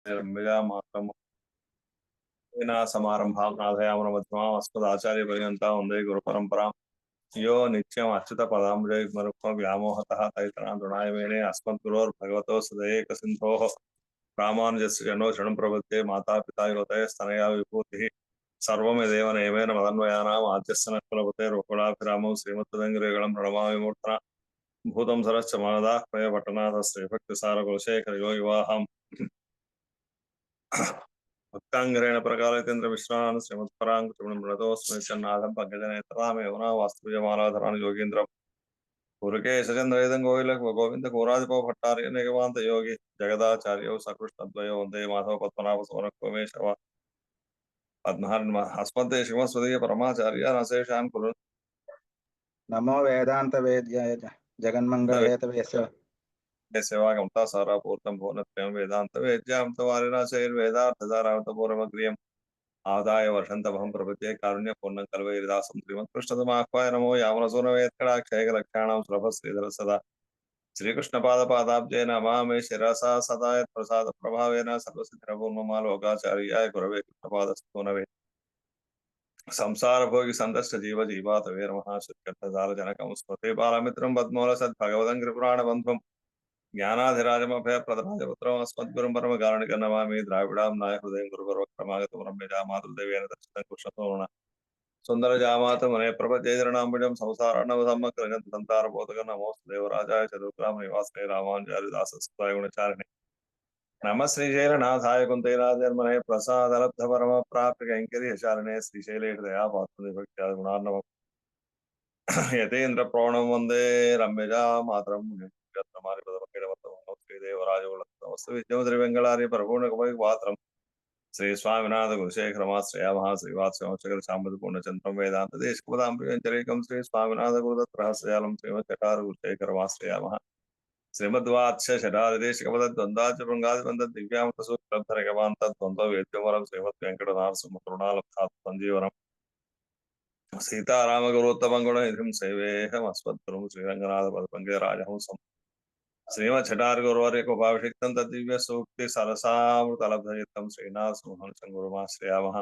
మాత్రము సమారంభాం నాథయామన మధ్యమాం అస్మదాచార్య పర్యంతం వందే గురు పరంపరాం యో నిత్యం అచ్యుత పదాంబుజయుగ్మరుక్మ వ్యామోహతః తైతరాం తృణాయమేనే అస్మద్గురోర్భగవతో సదయేక సింధోః రామానుజస్య జనో శరణం ప్రపద్యే మాతాపితా యువతయస్తనయా విభూతిః సర్వమిదేవ నియమేన మదన్వయానాం ఆద్యస్య నకులపతే రుకులాభిరామం శ్రీమద్వేంకటేశం ప్రణమామి మూర్ధనా భూతం సరశ్చ మానదాః ప్రయ పట్టణాథ శ్రీభక్తిసార కులశేఖర యోగివాహం భక్తాంగరేణ ప్రకారేంద్ర విశ్రాన్ శ్రీమత్పరాంకుశనాథం పంకజనేత్రామేవనా వాస్తుమాలాధరాన్ని యోగీంద్రం పురుకేశచంద్రయుధం గోవింద కోరాధిపో భట్టార్య నిగమాంత యోగి జగదాచార్యౌ సకృష్ణద్వయో వందే మాధవ పద్మనాభ సోనకోమేశవ పద్మహన్ అస్మద్దే శివస్వదీయ పరమాచార్య నశేషాన్ కురు నమో వేదాంత వేద్యాయ జగన్మంగళేతవేశ్వ సేవాగంతా సారాపూర్తం పూర్ణత్రయం వేదాంత వేద్యాం తవారిణశైర్వేదార్థధారావతపూర్వగ్రియం ఆదాయ వర్షంతభం ప్రపద్యే కారుణ్య పూర్ణం కల్వైరిదాసం శ్రీమత్కృష్ణతమాహ్వాయ నమో యామనసూనవేత్కటాక్షేకలక్షాణం సులభ శ్రీధర సదా శ్రీకృష్ణ పాదపాదాబ్జే నమామి శిరసా సదా ప్రసాద ప్రభావేన సర్వసిద్ధిరపూర్ణమా లోకాచార్యాయ గురవే కృష్ణపాదస్తూనవే సంసార భోగి సందష్ట జీవ జీవాతవే మహాశుద్ధ జనకం స్మృతి బాలమిత్రం పద్మూల సద్భగవతం కృపురాణ బంధుం జ్ఞానాధిరాజమభయ ప్రదరాజపుత్రం అస్మద్గురుం పరమకారుణిక నమామి ద్రావిడాం నాయ హృదయం గురుపర్వక్రమాగతం రమ్యజా మాతృదేవేన దర్శనం కృష్ణతోన సుందర జామాత మనే ప్రపజేరణాంబుజం సంసారణవ సమ్మగ్రగంత సంతారబోధక నమోస్తు దేవరాజాయ చతుర్గ్రామ నివాసనే రామానుజారి దాసస్వాయ గుణచారిణి నమ శ్రీశైలనాథాయ కుంతైరాజన్మనే ప్రసాదలబ్ధ పరమ ప్రాప్తి కైంకర్యశాలినే శ్రీశైలేష దయా పాత్ర భక్త్యాది గుణార్ణవం యతేంద్ర ప్రోణం వందే రమ్యజా మాతరం శ్రీదేవరాజ వెంగళారి పరిపూర్ణ పాత్రం శ్రీ స్వామినాథ గురుశేఖరమాశ్రయామ శ్రీవాత్సవచకర సాంబతి పూర్ణచంద్రం వేదాంత దేశపదాంబికంచరీకం శ్రీ స్వామినాథ గురుదత్రహస్యాలం శ్రీమచకారు గురుశేఖరమాశ్రయామ శ్రీమద్వాత్స్య షడాదిదేశికపద్వందాచ భృంగాదిబంధ దివ్యాంత సూక్లబ్ధరగవాంత ద్వంద్వ వేద్యవరం శ్రీమద్ వెంకటనారసింహ కరుణాలబ్ధాత్ సంజీవనం సీతారామ గురోత్తమం గుణనిధిం సేవేహం అస్మద్గురుం శ్రీరంగనాథ పదపంకజరాజహంసం శ్రీమచ్చటార్ గురువర్య కృపాభిషిక్తం తద్దివ్య సూక్తి సరసామృతలబ్ధయుక్తం శ్రీనాథ సింహం గురుమాశ్రయామః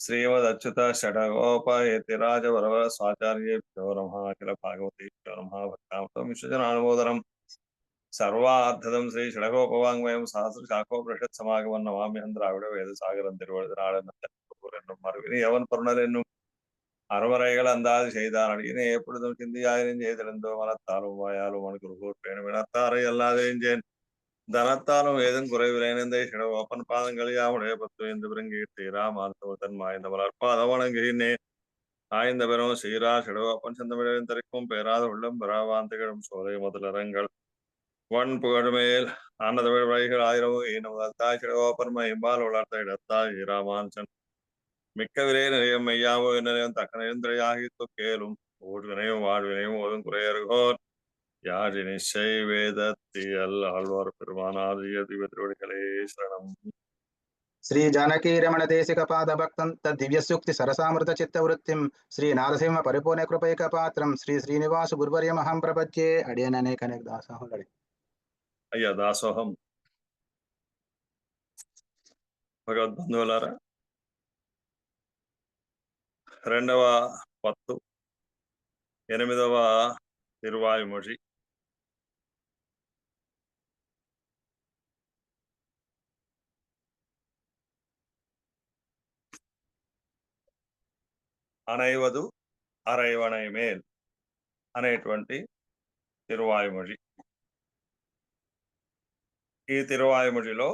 శ్రీమదచ్యుత షడగోపయతిరాజ వరవర స్వాచార్యేభ్యో నమః అఖిల భాగవతేభ్యో నమః భక్తామృతం విశ్వజనానుమోదనం సర్వార్థదం శ్రీ షడగోపవాంగ్మయం సహస్ర శాఖోపనిషత్ సమాగమం నమామ్యహం ద్రావిడ వేద సాగరం తిరువഴുതിനാടൻ യവൻ പറഞ്ഞതെന്നും അറുമറകൾ അന്താത് ചെയ്താണ് ഇനി എപ്പോഴും ചിന്തിയായാലും ചെയ്തിരുന്നോ മനത്താലും വായാലും മണിക്കൂർ വിനത്താറ് അല്ലാതെയും ചെയ്യാൻ ധനത്താലും ഏതും കുറവിലേനെന്തേ ക്ഷണോപ്പൻ പാദം കളിയാവണേ പത്തു എന്തുപുരം കീർത്തിരാമാർത്തവത്തൻ മായந்த മലർപ്പാദവണങ്കിന്നെ ஆய்ந்த பெறும் சீரா ஷடோப்பன் செந்தமிழின் திரைக்கும் பேராத உள்ளம் பெறாவாந்திகளும் சோலை முதலரங்கள் வன் புகழ்மேல் ஆனதமிழ் வழிகள் ஆயிரம் ஈனமுதல் தாய் ஷடோப்பன் மைம்பால் வளர்த்த இடத்தாய் ஈராமான்சன் மிக்க விரை நிறையம் மெய்யாவோ நிறையம் தக்க நிறந்திரையாகித்து கேளும் ஊழ்வினையும் வாழ்வினையும் ஓதும் குறையருகோர் யாழி நிச்சை வேதத்தியல் ஆழ்வார் பெருமானாரிய திவ்யத்திருவடிகளே சரணம். శ్రీ జానకీ రమణ దేశిక పాద భక్తం తద్దివ్య సూక్తి సరసామృత చిత్తవృత్తిం శ్రీ నారసింహ పరిపూర్ణ కృపైక పాత్రం శ్రీ శ్రీనివాస గురువర్య మహం ప్రపద్యే అడియన్ అనేక దాసోహం అయ్యా దాసోహం భగవద్బంధువులారా, రెండవ పత్తు 8వ తిరువాయుమొഴി. అనైవదు అరైవనై మేల్ అనేటువంటి తిరువాయుమొഴി. ఈ తిరువాయుమొഴിలో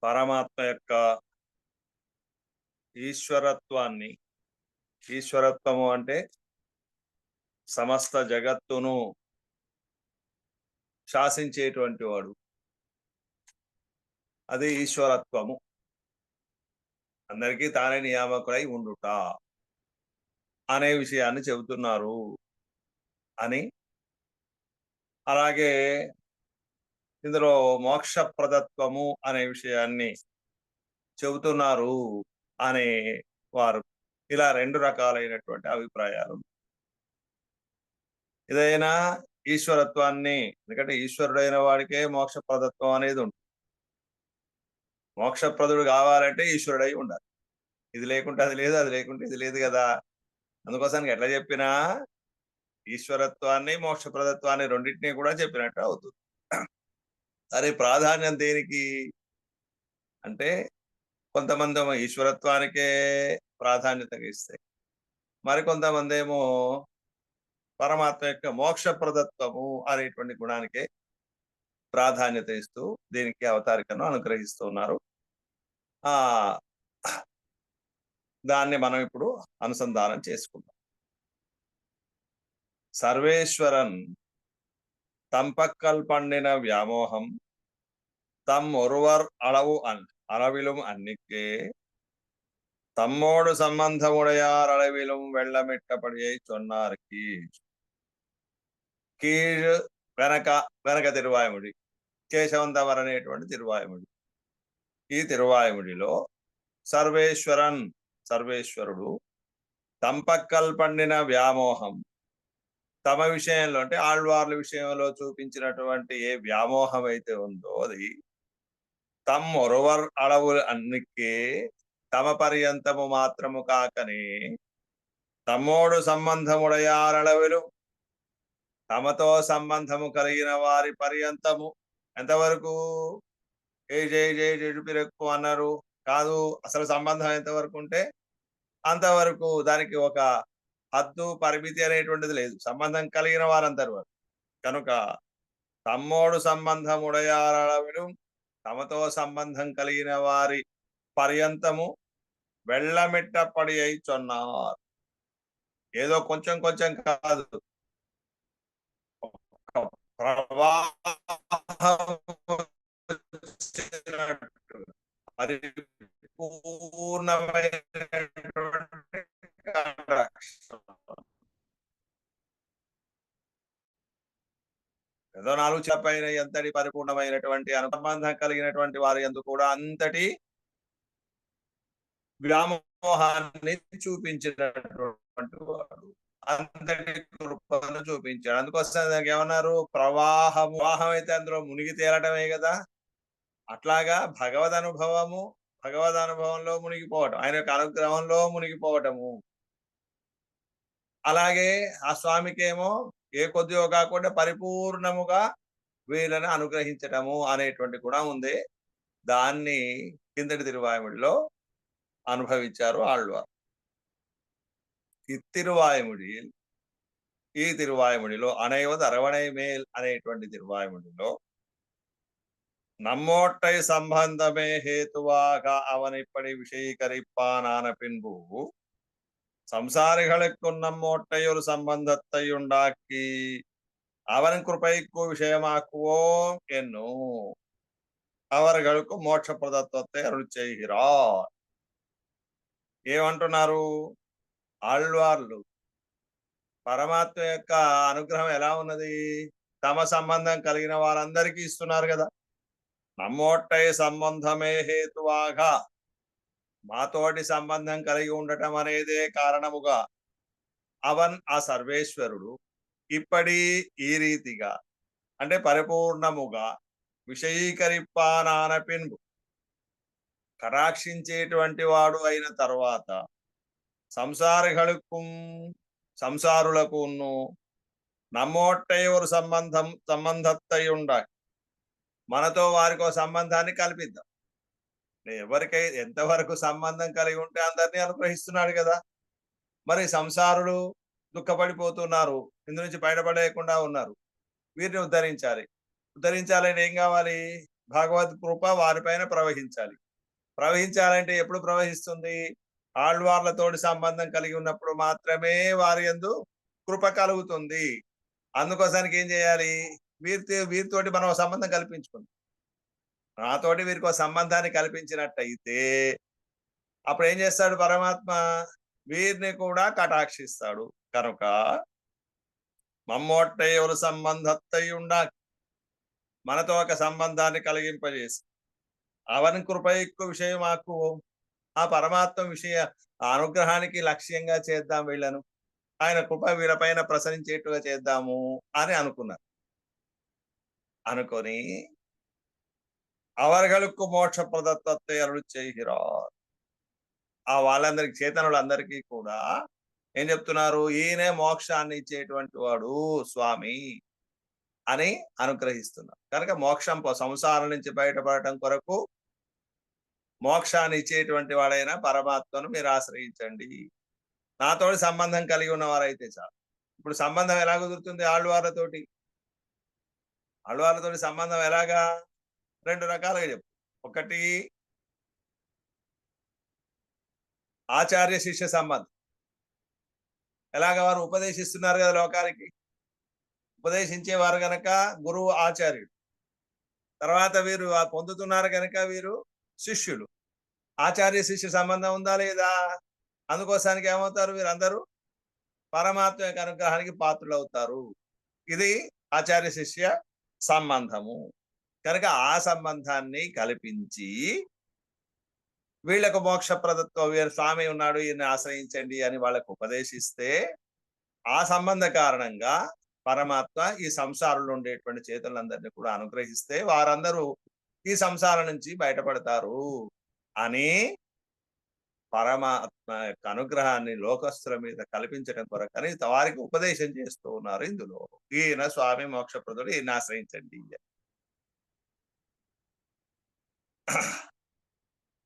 పరమాత్మ యొక్క ఈశ్వరత్వాన్ని, ఈశ్వరత్వము అంటే సమస్త జగత్తును శాసించేటువంటి వాడు, అది ఈశ్వరత్వము. అందరికీ తానే నియామకుడై ఉండుట అనే విషయాన్ని చెబుతున్నారు అని, అలాగే ఇందులో మోక్షప్రదత్వము అనే విషయాన్ని చెబుతున్నారు అనే వారు, ఇలా 2 రకాలైనటువంటి అభిప్రాయాలు. ఏదైనా ఈశ్వరత్వాన్ని, ఎందుకంటే ఈశ్వరుడైన వాడికే మోక్షప్రదత్వం అనేది ఉంటుంది. మోక్షప్రదుడు కావాలంటే ఈశ్వరుడై ఉండాలి. ఇది లేకుంటే అది లేదు, అది లేకుంటే ఇది లేదు కదా. అందుకోసానికి ఎట్లా చెప్పినా ఈశ్వరత్వాన్ని మోక్షప్రదత్వాన్ని రెండింటినీ కూడా చెప్పినట్టు అవుతుంది. అరే ప్రాధాన్యం దేనికి అంటే కొంతమంది ఏమో ఈశ్వరత్వానికే ప్రాధాన్యతగా ఇస్తాయి, మరికొంతమంది ఏమో పరమాత్మ యొక్క మోక్షప్రదత్వము అనేటువంటి గుణానికే ప్రాధాన్యత ఇస్తూ దీనికి అవతారికను అనుగ్రహిస్తూ ఉన్నారు. ఆ దాన్ని మనం ఇప్పుడు అనుసంధానం చేసుకుందాం. సర్వేశ్వరన్ தம்பக்கல் பண்ணின வியாமோகம் தம் ஒருவர் அளவிலும் அன்னிக்கே தம்மோடு சம்பந்தமுடையார் அளவிலும் வெள்ளமிட்டபடியை சொன்னார் కీళ్ వెనక తిరువాయముడి, కేశవంతవర్ అనేటువంటి తిరువాయముడి. ఈ తిరువాయముడిలో సర్వేశ్వరుడు తంపక్కల్ పండిన వ్యామోహం, తమ విషయంలో అంటే ఆళ్వార్ల విషయంలో చూపించినటువంటి ఏ వ్యామోహం అయితే ఉందో అది తమ్ ఒరువర్ అడవులు అన్నికే, తమ పర్యంతము మాత్రము కాకనే తమ్మోడు సంబంధముడయారళవిలు, తమతో సంబంధము కలిగిన వారి పర్యంతము ఎంతవరకు ఏ జై జై జడుపిరెక్కు అన్నారు కాదు, అసలు సంబంధం ఎంతవరకు ఉంటే అంతవరకు, దానికి ఒక హద్దు పరిమితి అనేటువంటిది లేదు, సంబంధం కలిగిన వారందరూ. కనుక తమ్మోడు సంబంధముడయారళవిలు, తమతో సంబంధం కలిగిన వారి పర్యంతము వెళ్ళమిట్టపడి అయి చొన్నారు. ఏదో కొంచెం కొంచెం కాదు, పరిపూర్ణమైనటువంటి ఏదో నాలుగు పైన ఎంతటి పరిపూర్ణమైనటువంటి అనుసంబంధం కలిగినటువంటి వారి యందు కూడా అంతటి వ్యామోహాన్ని చూపించినటువంటి వాడు, అంతటి కృపను చూపించాడు. అందుకోసం దానికి ఏమన్నారు, ప్రవాహం అయితే అందులో మునిగి తేలటమే కదా. అట్లాగా భగవదనుభవంలో మునిగిపోవటం, ఆయన యొక్క అనుగ్రహంలో మునిగిపోవటము. అలాగే ఆ స్వామికేమో ఏ కొద్దిగా కాకుండా పరిపూర్ణముగా వీళ్ళని అనుగ్రహించటము అనేటువంటి కూడా ఉంది. దాన్ని కిందటి తిరువాయముడిలో అనుభవించారు ఆళ్వార్. ఈ తిరువాయముడిలో అணைவது அரவணை மேல் అనేటువంటి తిరువాయముడిలో நம்மோட்டை సంబంధమే హేతువాக அவன் இப்படி விஷயீகரிப்பானான பின்பு സംസാരികൾക്കും നമ്മോട്ടை ഒരു സംബന്ധத்தை ഉണ്ടാക്കി അവൻ കൃപയ്ക്കു விஷயமாக்குவோம் என்னும் அவர்களுக்கு మోక్షప్రదత్వத்தை అరుள் செய்கிறார். ఏమంటున్నారు ఆళ్వార్లు, పరమాత్మ యొక్క అనుగ్రహం ఎలా ఉన్నది, తమ సంబంధం కలిగిన వారందరికీ ఇస్తున్నారు కదా. నమ్మోట్టై సంబంధమే హేతువాగా, మాతోటి సంబంధం కలిగి ఉండటం అనేదే కారణముగా అవన్ ఆ సర్వేశ్వరుడు ఇప్పటి ఈ రీతిగా అంటే పరిపూర్ణముగా విషయీకరిప్పానాన పిన్బు, కటాక్షించేటువంటి వాడు అయిన తర్వాత సంసారులకు నమ్మోట్టై ఒక సంబంధత్తై ఉండాలి, మనతో వారికో సంబంధాన్ని కల్పిద్దాం. ఎవరికై ఎంతవరకు సంబంధం కలిగి ఉంటే అందరినీ అనుగ్రహిస్తున్నాడు కదా. మరి సంసారులు దుఃఖపడిపోతున్నారు, ఇందు నుంచి బయటపడేయకుండా ఉన్నారు, వీరిని ఉద్ధరించాలంటే ఏం కావాలి, భగవద్ కృప వారిపైన ప్రవహించాలంటే ఎప్పుడు ప్రవహిస్తుంది, ఆళ్వార్లతోటి సంబంధం కలిగి ఉన్నప్పుడు మాత్రమే వారి యందు కృప కలుగుతుంది. అందుకోసానికి ఏం చేయాలి, వీరితోటి మనం సంబంధం కల్పించుకుందాం. నాతోటి వీరికి ఒక సంబంధాన్ని కల్పించినట్టయితే అప్పుడు ఏం చేస్తాడు పరమాత్మ, వీరిని కూడా కటాక్షిస్తాడు. కనుక మమ్మోట్టై ఒక సంబంధత్తై ఉండాలి, మనతో ఒక సంబంధాన్ని కలిగింపజేసి అవన్ కృపైక్కు విషయమాకు, ఆ పరమాత్మ అనుగ్రహానికి లక్ష్యంగా చేద్దాం వీళ్ళను. ఆయన కృప వీళ్ళపైన ప్రసరించేట్టుగా చేద్దాము అని అనుకున్నారు. అనుకొని అవர்களுக்கு మోక్ష ప్రదత్తத்தை అరుள் செய்கிறார். ఆ వాళ్ళందరికి చేతనులందరికీ కూడా ఏం చెప్తున్నారు? ఈయనే మోక్షాన్ని ఇచ్చేటువంటి వాడు స్వామి అని అనుగ్రహిస్తున్నారు. కనుక మోక్షం సంసారం నుంచి బయటపడటం కొరకు మోక్షాన్ని ఇచ్చేటువంటి వాడైన పరమాత్మను మీరు ఆశ్రయించండి. నాతోటి సంబంధం కలిగి ఉన్నవారైతే చాలు. ఇప్పుడు సంబంధం ఎలా కుదురుతుంది? ఆళ్వార్లతోటి సంబంధం ఎలాగా? 2 రకాలుగా చెప్పు. ఒకటి ఆచార్య శిష్య సంబంధం. ఎలాగ? వారు ఉపదేశిస్తున్నారు కదా లోకానికి. ఉపదేశించేవారు గనక గురువు ఆచార్యుడు. తర్వాత వీరు పొందుతున్నారు కనుక వీరు శిష్యులు. ఆచార్య శిష్య సంబంధం ఉందా లేదా? అందుకోసానికి ఏమవుతారు? వీరందరూ పరమాత్మ యొక్క అనుగ్రహానికి పాత్రులు అవుతారు. ఇది ఆచార్య శిష్య సంబంధము. కనుక ఆ సంబంధాన్ని కల్పించి వీళ్ళకు మోక్షప్రదత్వం, వీరు స్వామి ఉన్నాడు ఈయన్ని ఆశ్రయించండి అని వాళ్ళకు ఉపదేశిస్తే ఆ సంబంధ కారణంగా పరమాత్మ ఈ సంసారంలో ఉండేటువంటి చేతులందరినీ కూడా అనుగ్రహిస్తే వారందరూ ఈ సంసారం నుంచి బయటపడతారు అని పరమాత్మ యొక్క అనుగ్రహాన్ని లోకస్తుల మీద కల్పించడం కొరకని వారికి ఉపదేశం చేస్తూ ఉన్నారు. ఇందులో ఈయన స్వామి మోక్షప్రదుడు, ఈయన ఆశ్రయించండి.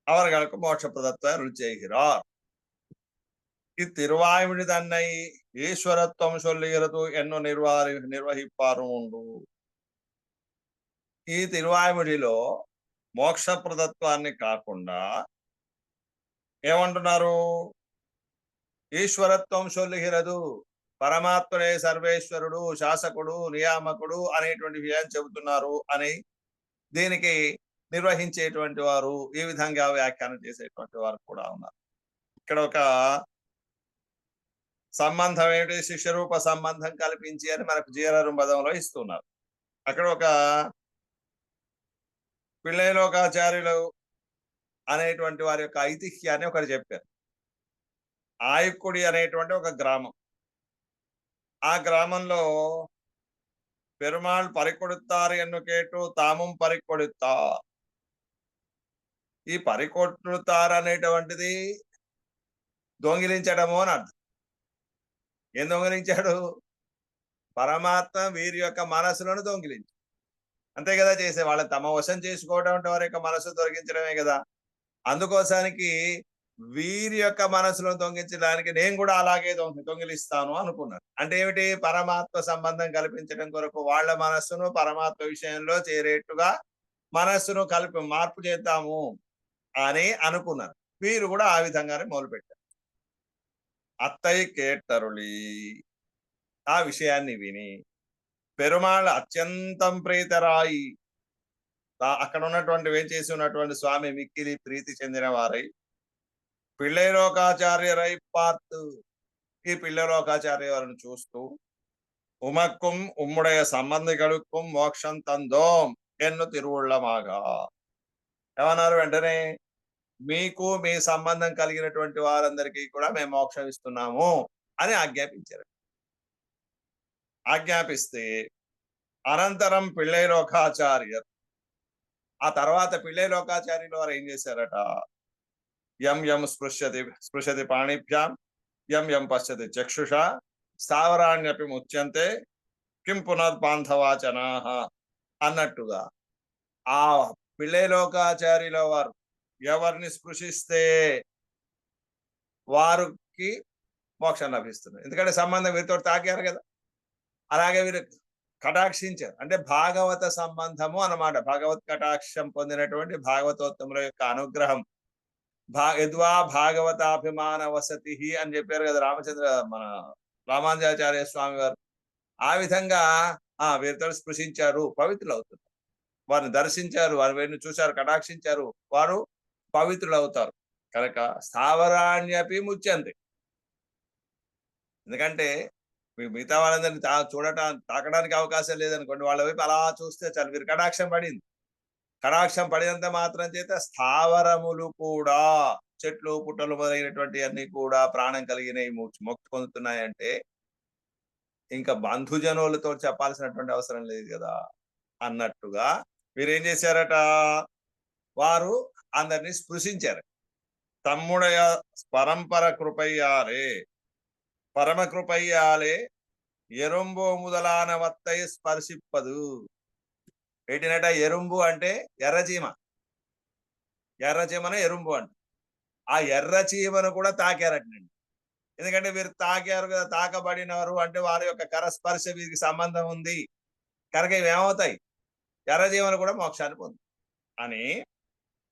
அவர்களுக்கு மோட்ச பிரதத்தை அருள் செய்கிறார். இத்திருவாய்மொழி தன்னை ஈஸ்வரத்துவம் சொல்லுகிறது என்னும் నిర్వహిப்பாరు ఉండు. ఈ తిరువాయిముడిలో మోక్ష ప్రదత్వాన్ని కాకుండా ఏమంటున్నారు? ఈశ్వరత్వం సొల్లుగిరదు, పరమాత్మనే సర్వేశ్వరుడు, శాసకుడు, నియామకుడు అనేటువంటి విషయం చెబుతున్నారు అని దీనికి నిర్వహించేటువంటి వారు, ఈ విధంగా వ్యాఖ్యానం చేసేటువంటి వారు కూడా ఉన్నారు. ఇక్కడ ఒక సంబంధం ఏమిటి? శిష్యరూప సంబంధం కల్పించి అని మనకు జీరరుంబదంలో ఇస్తున్నారు. అక్కడ ఒక పిళ్ళైలోకాచార్యులు అనేటువంటి వారి యొక్క ఐతిహ్యాన్ని ఒకటి చెప్పారు. ఆయుక్కుడి అనేటువంటి ఒక గ్రామం. ఆ గ్రామంలో పెరుమాళ్ పరికొడుతారు ఎన్ను కేటు తామం పరికొడుతా. ఈ పరికొడుతారు అనేటువంటిది దొంగిలించడము అని అర్థం. ఏం దొంగిలించాడు? పరమాత్మ వీరి యొక్క మనసులను దొంగిలించాడు. అంతే కదా చేసే వాళ్ళని తమ వశం చేసుకోవడం అంటే వారి యొక్క మనసు దొరికించడమే కదా. అందుకోసానికి వీరి యొక్క మనసును దొంగిలించడానికి నేను కూడా అలాగే దొంగిలిస్తాను అనుకున్నాను. అంటే ఏమిటి? పరమాత్మ సంబంధం కల్పించడం కొరకు వాళ్ళ మనస్సును పరమాత్మ విషయంలో చేరేట్టుగా మనస్సును మార్పు చేద్దాము అని అనుకున్నాను. వీరు కూడా ఆ విధంగానే మొదలుపెట్టారు. అత్తయ్య కేట్టరుళి ఆ విషయాన్ని విని పెరుమాళ్ అత్యంతం ప్రీతరాయి, అక్కడ ఉన్నటువంటి వేంచేసి ఉన్నటువంటి స్వామి మిక్కిలి ప్రీతి చెందిన వారై పిళ్ళైలోకాచార్యరై పార్తు, ఈ పిళ్ళైలోకాచార్య వారిని చూస్తూ ఉమక్కుం ఉమ్ముడయ సంబంధిகளுக்கும் మోక్షం తందోం ఎన్ను తిరువుళ్ళమాగా ఏమన్నారు? వెంటనే మీకు మీ సంబంధం కలిగినటువంటి వారందరికీ కూడా మేము మోక్షం ఇస్తున్నాము అని ఆజ్ఞాపించారు. ఆజ్ఞాపిస్తే అనంతరం పిళ్ళైలోకాచార్యర్, ఆ తర్వాత పిళ్ళైలోకాచార్యుల వారు ఏం చేశారట? యం యం స్పృశతి పాణిభ్యాం యం యం పశ్యతి చక్షుషా స్థావరాణ్యపి ముచ్యంతే కిం పునర్బాంధవాచనాః అన్నట్టుగా ఆ పిళ్ళైలోకాచార్యుల వారు ఎవరిని స్పృశిస్తే వారికి మోక్షం లభిస్తుంది. ఎందుకంటే సంబంధం వీరితో తాకారు కదా. అలాగే వీరు కటాక్షించారు. అంటే భాగవత సంబంధము అన్నమాట. భగవత్ కటాక్షం పొందినటువంటి భాగవతోత్తముల యొక్క అనుగ్రహం. యద్వా భాగవతాభిమాన వసతి అని చెప్పారు కదా మన రామానుజాచార్య స్వామి వారు. ఆ విధంగా వీరితో స్పృశించారు, పవిత్రులు అవుతున్నారు. వారిని దర్శించారు, వారిని చూశారు, కటాక్షించారు, వారు పవిత్రులు అవుతారు. కనుక స్థావరాణ్యపి ముచ్యంతే. ఎందుకంటే మిగతా వాళ్ళందరినీ తాకడానికి అవకాశం లేదనుకోండి, వాళ్ళ వైపు అలా చూస్తే చాలు వీరు కటాక్షం పడింది. కటాక్షం పడినంత మాత్రం చేత స్థావరములు కూడా, చెట్లు పుట్టలు మొదలైనటువంటి అన్ని కూడా ప్రాణం కలిగినవి మోక్ష పొందుతున్నాయంటే ఇంకా బంధుజనులతో చెప్పాల్సినటువంటి అవసరం లేదు కదా అన్నట్టుగా వీరేం చేశారట, వారు అందరినీ స్పృశించారు. తమ్ముడయ పరంపర కృపయ్యాలే, పరమ కృపయ్యాలే ఎరుంబో ముదలానవత్తై స్పర్శిప్పదు. ఏంటినట, ఎరుంబు అంటే ఎర్రచీమ, ఎర్రచీమను ఎరుంబు అంట. ఆ ఎర్రచీమను కూడా తాకారటండి. ఎందుకంటే వీరు తాకారు కదా, తాకబడినారు అంటే వారి యొక్క కరస్పర్శ వీరికి సంబంధం ఉంది కనుక ఇవేమవుతాయి, ఎర్రజీవను కూడా మోక్షాన్ని పొందు అని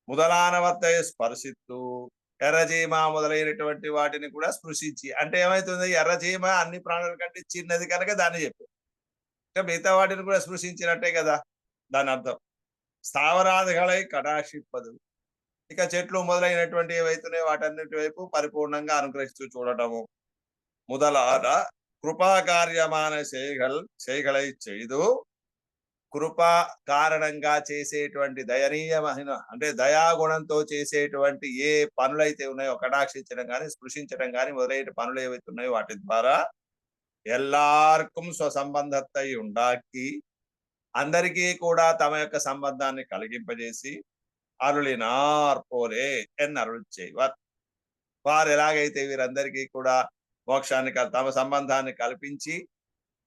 ముదలానవత్తయ స్పర్శిత్తు, ఎర్రచీమ మొదలైనటువంటి వాటిని కూడా స్పృశించి. అంటే ఏమైతుంది, ఎర్రచీమ అన్ని ప్రాణుల కంటే చిన్నది కనుక దాన్ని చెప్పారు. అంటే మిగతా వాటిని కూడా స్పృశించినట్టే కదా దాని అర్థం. స్థావరాదిగలై కటాక్షిప్పదు. ఇక చెట్లు మొదలైనటువంటి ఏవైతున్నాయో వాటన్నిటి వైపు పరిపూర్ణంగా అనుగ్రహిస్తూ చూడటము. முதலான కృపాకార్యమాన చేయగలై చేయదు. కృపా కారణంగా చేసేటువంటి దయనీయమైన అంటే దయాగుణంతో చేసేటువంటి ఏ పనులైతే ఉన్నాయో, కటాక్షించడం కానీ స్పృశించడం కానీ మొదలైన పనులు ఏవైతే ఉన్నాయో వాటి ద్వారా ఎల్లార్కం స్వసంబంధత్తై ఉండాకి, అందరికీ కూడా తమ యొక్క సంబంధాన్ని కలిగింపజేసి అరుళినార్ పోలే ఎన్నరుళ్ చేయవర్. వారు ఎలాగైతే వీరందరికీ కూడా మోక్షాన్ని తమ సంబంధాన్ని కల్పించి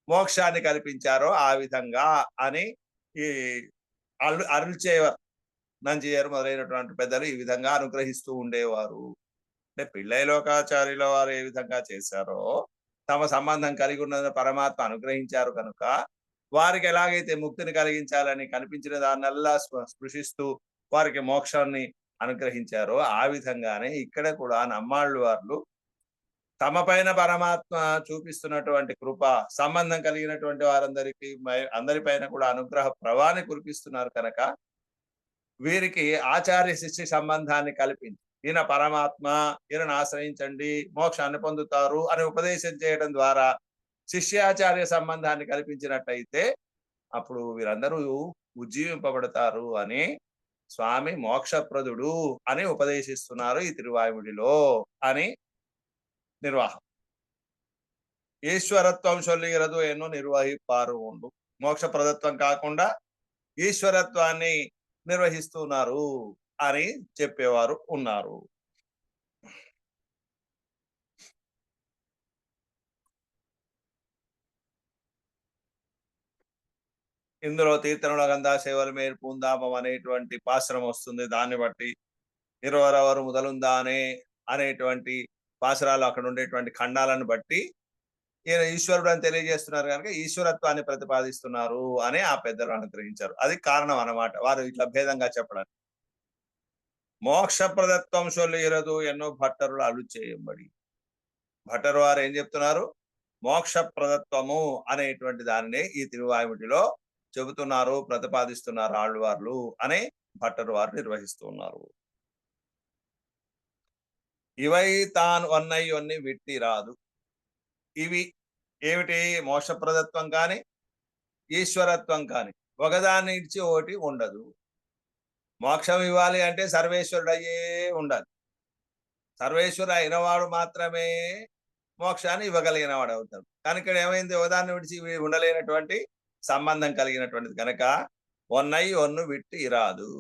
మోక్షాన్ని కల్పించారో ఆ విధంగా అని ఈ అరుళ్ చేయవర్ నంజీయర్ మొదలైనటువంటి పెద్దలు ఈ విధంగా అనుగ్రహిస్తూ ఉండేవారు. అంటే పిళ్ళై లోకాచార్యుల వారు ఏ విధంగా చేశారో, తమ సంబంధం కలిగి ఉన్న పరమాత్మ అనుగ్రహించారు కనుక వారికి ఎలాగైతే ముక్తిని కలిగించాలని కనిపించిన దాన్నల్లా స్పృశిస్తూ వారికి మోక్షాన్ని అనుగ్రహించారో ఆ విధంగానే ఇక్కడ కూడా నమ్మాళ్ళు వారు తమ పైన పరమాత్మ చూపిస్తున్నటువంటి కృప, సంబంధం కలిగినటువంటి వారందరికీ అందరిపైన కూడా అనుగ్రహ ప్రవాహాన్ని కురిపిస్తున్నారు కనుక వీరికి ఆచార్య శిష్య సంబంధాన్ని కల్పించి ఈయన పరమాత్మ, ఈయనను ఆశ్రయించండి మోక్షాన్ని పొందుతారు అని ఉపదేశం చేయడం ద్వారా శిష్యాచార్య సంబంధాన్ని కల్పించినట్టయితే అప్పుడు వీరందరూ ఉజ్జీవింపబడతారు అని స్వామి మోక్షప్రదుడు అని ఉపదేశిస్తున్నారు ఈ తిరువాయుడిలో అని నిర్వాహం. ఈశ్వరత్వం చొల్లిగరదు ఎన్నో నిర్వహిపారు ఉండు. మోక్షప్రదత్వం కాకుండా ఈశ్వరత్వాన్ని నిర్వహిస్తున్నారు అని చెప్పేవారు ఉన్నారు. ఇందులో తీర్థనుల గంధా సేవల మేరు పూందామం అనేటువంటి పాశ్రం వస్తుంది. దాన్ని బట్టి ఇరవరవరు మొదలుందానే అనేటువంటి పాశరాలు అక్కడ ఉండేటువంటి ఖండాలను బట్టి ఈయన ఈశ్వరుడు అని తెలియజేస్తున్నారు కనుక ఈశ్వరత్వాన్ని ప్రతిపాదిస్తున్నారు అని ఆ పెద్దలు అనుగ్రహించారు. అది కారణం అన్నమాట వారు ఇట్లా భేదంగా చెప్పడానికి. మోక్షప్రదత్వం సొల్లిరదు ఎన్నో భట్టరులు అలు చేయబడి, భట్టరు వారు ఏం చెప్తున్నారు, మోక్షప్రదత్వము అనేటువంటి దానిని ఈ తిరువాయుడిలో చెబుతున్నారు, ప్రతిపాదిస్తున్నారు ఆళ్వార్లు అని భట్టరు వారు నిర్వహిస్తూ ఉన్నారు. ఇవై తాను అన్నయ్యొన్ని విట్టి రాదు. ఇవి ఏమిటి, మోక్షప్రదత్వం కానీ ఈశ్వరత్వం కానీ ఒకదాన్ని ఇచ్చి ఒకటి ఉండదు. మోక్షం ఇవ్వాలి అంటే సర్వేశ్వరుడు అయ్యే ఉండాలి. సర్వేశ్వరుడు అయినవాడు మాత్రమే మోక్షాన్ని ఇవ్వగలిగిన వాడు అవుతాడు. కానీ ఇక్కడ ఏమైంది, ఒకదాన్ని విడిచి ఉండలేనటువంటి సంబంధం కలిగినటువంటిది కనుక ఒన్ను విట్టి ఇరాదు.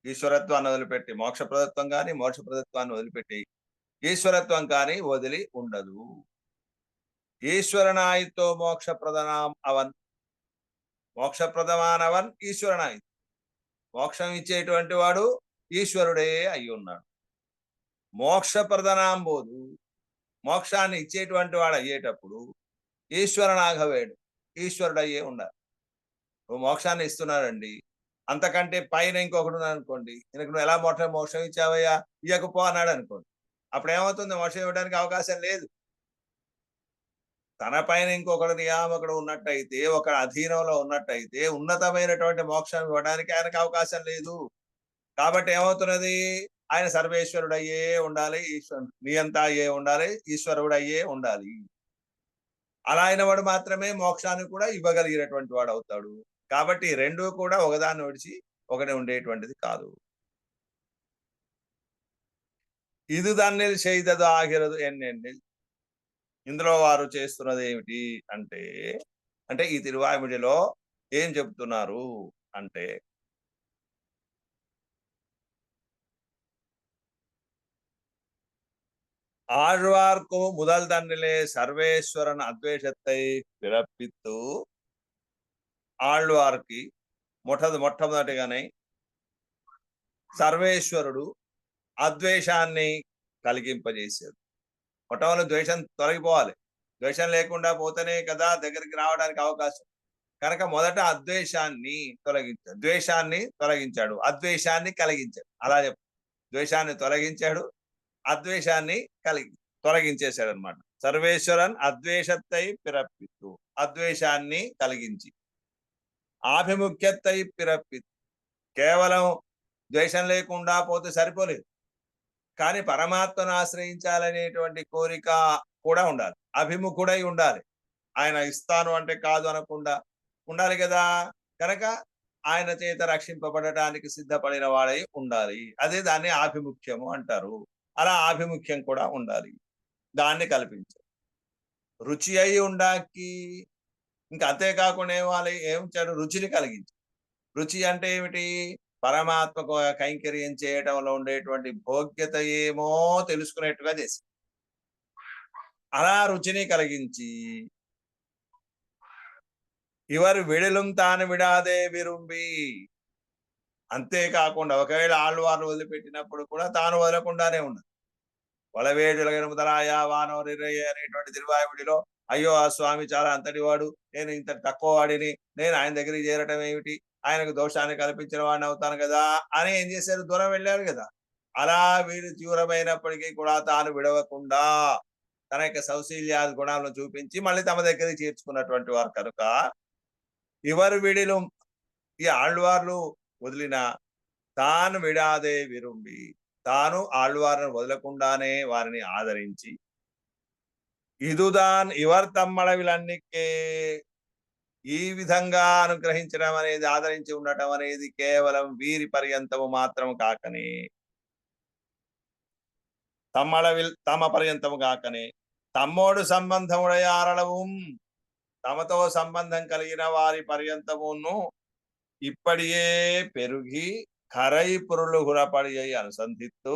ఈశ్వరత్వాన్ని వదిలిపెట్టి మోక్షప్రదత్వం కానీ మోక్షప్రదత్వాన్ని వదిలిపెట్టి ఈశ్వరత్వం కానీ వదిలి ఉండదు. ఈశ్వరనాయితో మోక్షప్రదనాం అవన్, మోక్షప్రదమానవన్ ఈశ్వరనాయి, మోక్షం ఇచ్చేటువంటి వాడు ఈశ్వరుడే అయి ఉన్నాడు. మోక్షప్రదనాంబోదు, మోక్షాన్ని ఇచ్చేటువంటి వాడు అయ్యేటప్పుడు ఈశ్వరనాగవేడు, ఈశ్వరుడు అయ్యే ఉండాలి. మోక్షాన్ని ఇస్తున్నాడండి, అంతకంటే పైన ఇంకొకటి ఉన్నాడు అనుకోండి, ఈయనకు నువ్వు ఎలా మోక్షం ఇచ్చావయ్యా, ఇయ్యకపో అన్నాడు అనుకోండి, అప్పుడు ఏమవుతుంది, మోక్షం ఇవ్వడానికి అవకాశం లేదు. తన పైన ఇంకొకడు నియామకుడు ఉన్నట్టయితే, ఒక అధీనంలో ఉన్నట్టయితే ఉన్నతమైనటువంటి మోక్షం ఇవ్వడానికి ఆయనకు అవకాశం లేదు. కాబట్టి ఏమవుతున్నది, ఆయన సర్వేశ్వరుడు అయ్యే ఉండాలి, నియంత అయ్యే ఉండాలి, ఈశ్వరుడు అయ్యే ఉండాలి. అలా అయిన వాడు మాత్రమే మోక్షాన్ని కూడా ఇవ్వగలిగినటువంటి వాడు అవుతాడు. కాబట్టి రెండు కూడా ఒకదాన్ని విడిచి ఒకటి ఉండేటువంటిది కాదు. ఇది తన్నిల్ చేయదు ఆగిరదు ఎన్నెన్నిల్. ఇందులో వారు చేస్తున్నది ఏమిటి అంటే, అంటే ఈ తిరువాయిముడిలో ఏం చెప్తున్నారు అంటే, ஆழ்வார்க்கு முதல் தன்னிலே సర్వేశ్వరన్ అద్వేషத்தை పిరపిత్తు. ఆళ్వార్కి మొట్టమొదటిగానే సర్వేశ్వరుడు అద్వేషాన్ని కలిగింపజేశాడు. మొట్టమొదటి ద్వేషం తొలగిపోవాలి. ద్వేషం లేకుండా పోతేనే కదా దగ్గరికి రావడానికి అవకాశం. కనుక మొదట అద్వేషాన్ని తొలగించాడు, ద్వేషాన్ని తొలగించాడు, అద్వేషాన్ని కలిగించాడు. అలా చెప్పు, ద్వేషాన్ని తొలగించాడు, అద్వేషాన్ని తొలగించేశాడు అనమాట. సర్వేశ్వరన్ అద్వేషత్తై పిరప్పిత్తు, అద్వేషాన్ని కలిగించి, ఆభిముఖ్యత్తై పిరప్పిత్తు, కేవలం ద్వేషం లేకుండా పోతే సరిపోలేదు, కానీ పరమాత్మను ఆశ్రయించాలనేటువంటి కోరిక కూడా ఉండాలి, అభిముఖుడై ఉండాలి. ఆయన ఇస్తాను అంటే కాదు అనకుండా ఉండాలి కదా. కనుక ఆయన చేత రక్షింపబడటానికి సిద్ధపడిన వాడై ఉండాలి. అదే దాన్ని ఆభిముఖ్యము అంటారు. అలా ఆభిముఖ్యం కూడా ఉండాలి, దాన్ని కల్పించారు. రుచి అయి ఉండాకి, ఇంకా అంతేకాకుండా ఏం చేయడు, రుచిని కలిగించారు. రుచి అంటే ఏమిటి? పరమాత్మకు కైంకర్యం చేయటంలో ఉండేటువంటి భోగ్యత ఏమో తెలుసుకునేట్టుగా చేసి, అలా రుచిని కలిగించి, ఇవరు విడలం తాను విడాదే విరుంబి, అంతేకాకుండా ఒకవేళ ఆళ్వార్లు వదిలిపెట్టినప్పుడు కూడా తాను వదలకుండానే ఉన్నది. వలవేడులగిన ముదలాయ వానోరిరయ్య అనేటువంటి తిరువాయుడిలో, అయ్యో ఆ స్వామి చాలా అంతటి వాడు, నేను ఇంత తక్కువ వాడిని, నేను ఆయన దగ్గరికి చేరటం ఏమిటి, ఆయనకు దోషాన్ని కల్పించిన వాడిని అవుతాను కదా అని ఏం చేశారు, దూరం వెళ్ళారు కదా. అలా వీడు తీవ్రమైనప్పటికీ కూడా తాను విడవకుండా తన యొక్క సౌశీల్య గుణాలను చూపించి మళ్ళీ తమ దగ్గరికి చేర్చుకున్నటువంటి వారు కనుక, ఇవరు విడిలు, ఈ ఆళ్వార్లు వదిలిన తాను విడాదే విరుంబి, తాను ఆళ్వార్లను వదలకుండానే వారిని ఆదరించి, ఇదుదాన్ ఇవర్ తమ్మళవిలన్నికే, ఈ విధంగా అనుగ్రహించడం అనేది, ఆదరించి ఉండటం అనేది కేవలం వీరి పర్యంతము మాత్రం కాకనే, తమ పర్యంతము కాకనే, తమ్మోడు సంబంధముడయారళవు, తమతో సంబంధం కలిగిన వారి పర్యంతమును ఇప్పటియే పెరుగి కరై పురులు గురపడి అనుసంధిత్తు,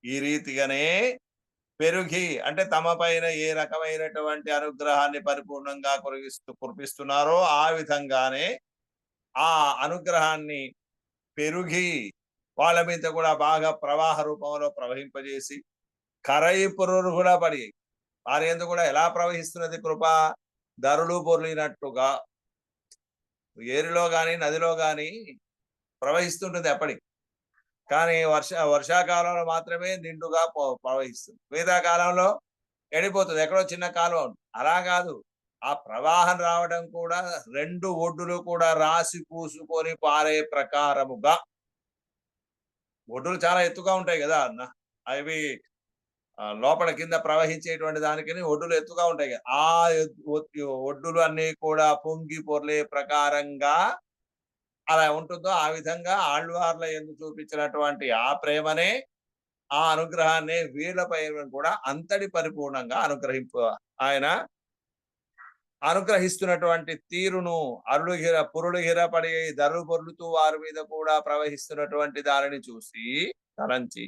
ఈ రీతిగానే పెరుగి అంటే తమ పైన ఏ రకమైనటువంటి అనుగ్రహాన్ని పరిపూర్ణంగా కురిపిస్తున్నారో ఆ విధంగానే ఆ అనుగ్రహాన్ని పెరుగి వాళ్ళ మీద కూడా బాగా ప్రవాహ రూపంలో ప్రవహింపజేసి, కరై పురులు కూడా పడి వారి ఎందుకు కూడా ఎలా ప్రవహిస్తున్నది కృప, ధరులు పొర్లినట్టుగా ఏరిలో గాని నదిలో గాని ప్రవహిస్తుంటుంది ఎప్పటికి. కానీ వర్షాకాలంలో మాత్రమే నిండుగా ప్రవహిస్తుంది, మిగతా కాలంలో ఎండిపోతుంది, ఎక్కడో చిన్న కాలువ. అలా కాదు, ఆ ప్రవాహం రావడం కూడా రెండు ఒడ్డులు కూడా రాసి పూసుకొని పారే ప్రకారముగా. ఒడ్డులు చాలా ఎత్తుగా ఉంటాయి కదా అన్న, అవి లోపల కింద ప్రవహించేటువంటి దానికి ఒడ్డులు ఎత్తుగా ఉంటాయి కదా, ఆ ఒడ్డులు అన్ని కూడా పొంగి పొర్లే ప్రకారంగా అలా ఉంటుందో ఆ విధంగా ఆళ్వార్ల యందు చూపించినటువంటి ఆ ప్రేమనే, ఆ అనుగ్రహాన్ని వీళ్ళపై కూడా అంతటి పరిపూర్ణంగా ఆయన అనుగ్రహిస్తున్నటువంటి తీరును, పురుడు హిరపడి ధరలు పొర్లుతూ వారి మీద కూడా ప్రవహిస్తున్నటువంటి దానిని చూసి తలంచి,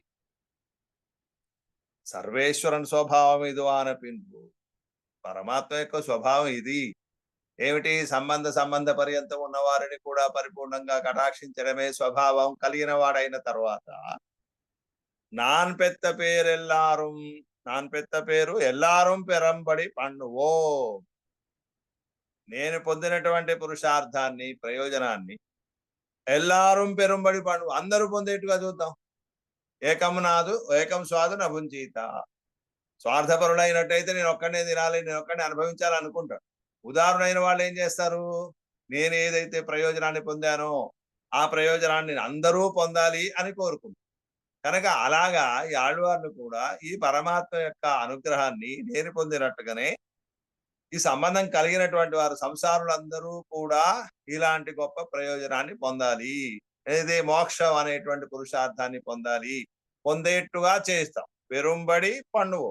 సర్వేశ్వరన్ స్వభావం ఇది అనిపింపు, పరమాత్మ యొక్క స్వభావం ఇది ఏమిటి, సంబంధ పర్యంతం ఉన్న వారిని కూడా పరిపూర్ణంగా కటాక్షించడమే స్వభావం కలిగిన వాడైన తర్వాత, నాన్ పెద్ద పేరు ఎల్లారం పెరంబడి పండువో, నేను పొందినటువంటి పురుషార్థాన్ని, ప్రయోజనాన్ని ఎల్లారం పెరంబడి పండు, అందరూ పొందేట్టుగా చూద్దాం. ఏకం స్వాదు నభుంచీత, స్వార్థపరుడైనట్టయితే నేను ఒక్కడనే తినాలి, నేను ఒక్కడనే అనుభవించాలనుకుంటాడు. ఉదాహరణైన వాళ్ళు ఏం చేస్తారు, నేను ఏదైతే ప్రయోజనాన్ని పొందానో ఆ ప్రయోజనాన్ని అందరూ పొందాలి అని కోరుకుంటారు. కనుక అలాగా ఈ ఆళ్వార్లు కూడా ఈ పరమాత్మ యొక్క అనుగ్రహాన్ని నేను పొందినట్టుగానే ఈ సంబంధం కలిగినటువంటి వారు సంసారులందరూ కూడా ఇలాంటి గొప్ప ప్రయోజనాన్ని పొందాలి ఇది మోక్షం అనేటువంటి పురుషార్థాన్ని పొందాలి, పొందేట్టుగా చేస్తాం. పెరుంబడి పండువు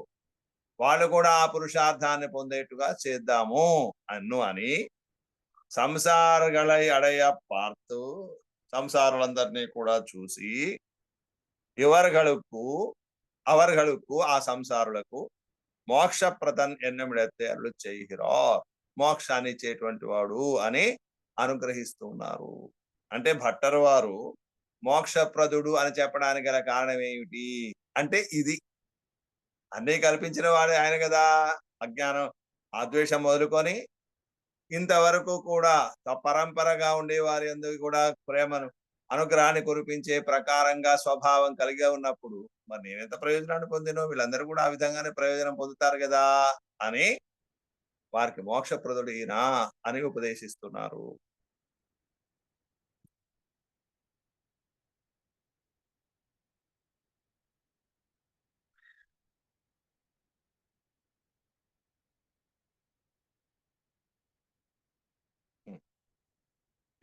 వాళ్ళు కూడా ఆ పురుషార్థాన్ని పొందేట్టుగా చేద్దాము అని సంసారగళై అడయ పార్తు, సంసారులందరినీ కూడా చూసి அவர்களுக்கு ఆ సంసారులకు మోక్షప్రదన్ ఎన్నమిడైతే అల్లు చేయిరార్, మోక్షాన్ని ఇచ్చేటువంటి వాడు అని అనుగ్రహిస్తున్నారు. అంటే భట్టరు వారు మోక్షప్రదుడు అని చెప్పడానికి గల కారణం ఏమిటి అంటే ఇది అన్నీ కల్పించిన వాడే ఆయన కదా. అజ్ఞానం ఆద్వేషం మొదలుకొని ఇంతవరకు కూడా పరంపరగా ఉండే వారి అందరూ కూడా ప్రేమను అనుగ్రహాన్ని కురిపించే ప్రకారంగా స్వభావం కలిగి ఉన్నప్పుడు మరి నేనెంత ప్రయోజనాన్ని పొందినో వీళ్ళందరూ కూడా ఆ విధంగానే ప్రయోజనం పొందుతారు కదా అని వారికి మోక్షప్రదుడు ఈయన అని ఉపదేశిస్తున్నారు.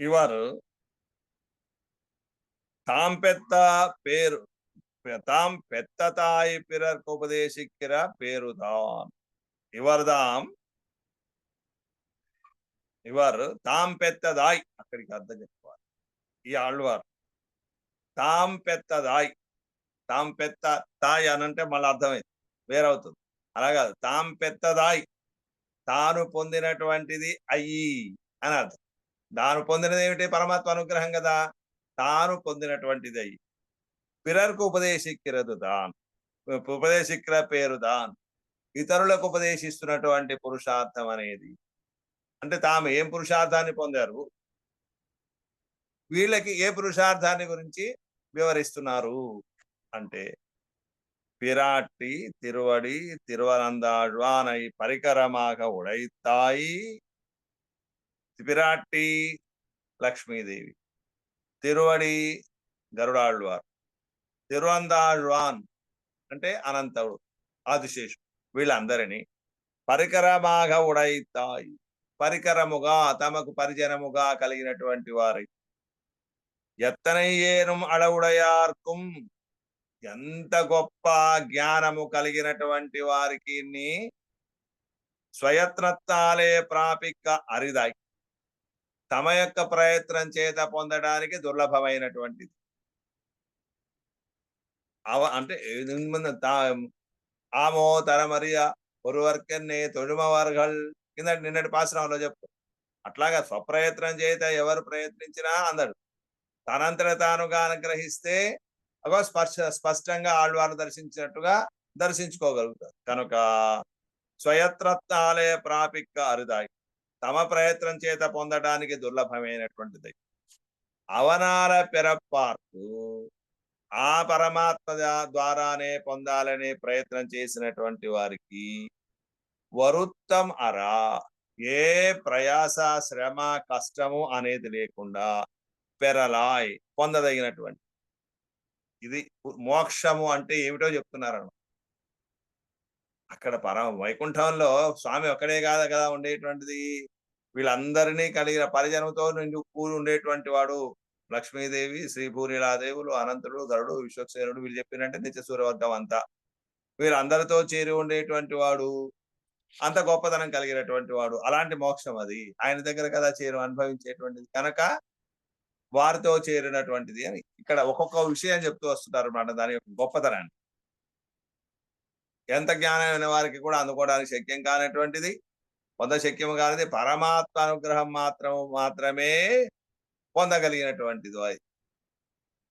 ఇవారు తాంపెత్త పేరు தாம் பெத்த தாய் பிறர்க்கு உபதேசிக்கிற பேருதான் ఇవర్దాం ఇవర్ తాం పెద్దదాయ్ అక్కడికి అర్థం చెప్పుకోవాలి. ఈ ఆళ్వార్ తాం పెద్దదాయ్, తాం పెద్ద తాయ్ అనంటే మళ్ళీ అర్థమైంది వేరవుతుంది. అలాగా తాం పెద్దదాయ్ తాను పొందినటువంటిది అయ్యి అని అర్థం. తాను పొందినది ఏమిటి? పరమాత్మ అనుగ్రహం కదా. తాను పొందినటువంటిది అయ్యి పిరర్కు ఉపదేశిక్కిరదు దాన్, ఉపదేశిక్కిర పేరు దాన్, ఇతరులకు ఉపదేశిస్తున్నటువంటి పురుషార్థం అనేది అంటే తాము ఏం పురుషార్థాన్ని పొందారు, వీళ్ళకి ఏ పురుషార్థాన్ని గురించి వివరిస్తున్నారు అంటే பிராட்டி திருவடி திருவனந்தாழ்வானை పరికరமாக உடைத்தாయి. పిరాట్టి లక్ష్మీదేవి, తిరువడి గరుడాళ్వార్, తిరువందాళ్వాన్ అంటే అనంతుడు ఆదిశేషు, వీళ్ళందరినీ పరికరమాగ ఉడైతాయి, పరికరముగా తమకు పరిజనముగా కలిగినటువంటి వారి ఎత్తనయ్యేను అడవుడయార్కుం, ఎంత గొప్ప జ్ఞానము కలిగినటువంటి వారికి స్వయత్నత్తాలే ప్రాపిక అరిదాయి, తమ యొక్క ప్రయత్నం చేత పొందడానికి దుర్లభమైనటువంటిది. అంటే ఆమో తరమరియ ఒరువర్కన్నే తొడుమవర్గల్ కింద నిన్నటి పాశ్రంలో చెప్పు. అట్లాగా స్వప్రయత్నం చేత ఎవరు ప్రయత్నించినా అందడు, తనంతట తానుగా అనుగ్రహిస్తే అగో స్పష్టంగా ఆళ్వారు దర్శించినట్టుగా దర్శించుకోగలుగుతారు. కనుక స్వయత్రత్నాలే ప్రాపిక అరుదాయి, తమ ప్రయత్నం చేత పొందడానికి దుర్లభమైనటువంటిది. అవనాల పెరపార్కు ఆ పరమాత్మ ద్వారానే పొందాలనే ప్రయత్నం చేసినటువంటి వారికి వరుత్తం అరా, ఏ ప్రయాస శ్రమ కష్టము అనేది లేకుండా పెరలాయ్ పొందదగినటువంటి ఇది మోక్షము అంటే ఏమిటో చెప్తున్నారు. అక్కడ వైకుంఠంలో స్వామి ఒక్కడే కాదు కదా ఉండేటువంటిది, వీళ్ళందరినీ కలిగిన పరిజనంతో నిండు కూడి ఉండేటువంటి వాడు. లక్ష్మీదేవి, శ్రీభూనిలాదేవులు, అనంతుడు, గరుడు, విశ్వక్సేనుడు, వీళ్ళు చెప్పినట్టే నిత్య సూర్యవర్గం అంతా వీళ్ళందరితో చేరి ఉండేటువంటి వాడు, అంత గొప్పతనం కలిగినటువంటి వాడు. అలాంటి మోక్షం అది ఆయన దగ్గర కదా చేరు అనుభవించేటువంటిది. కనుక వారితో చేరినటువంటిది అని ఇక్కడ ఒక్కొక్క విషయం చెప్తూ వస్తుంటారు అన్నమాట, దాని యొక్క గొప్పతనాన్ని. ఎంత జ్ఞానమైన వారికి కూడా అందుకోవడానికి శక్యం కానటువంటిది, పొంద శక్యం కానిది పరమాత్మ అనుగ్రహం మాత్రమే పొందగలిగినటువంటిది. అది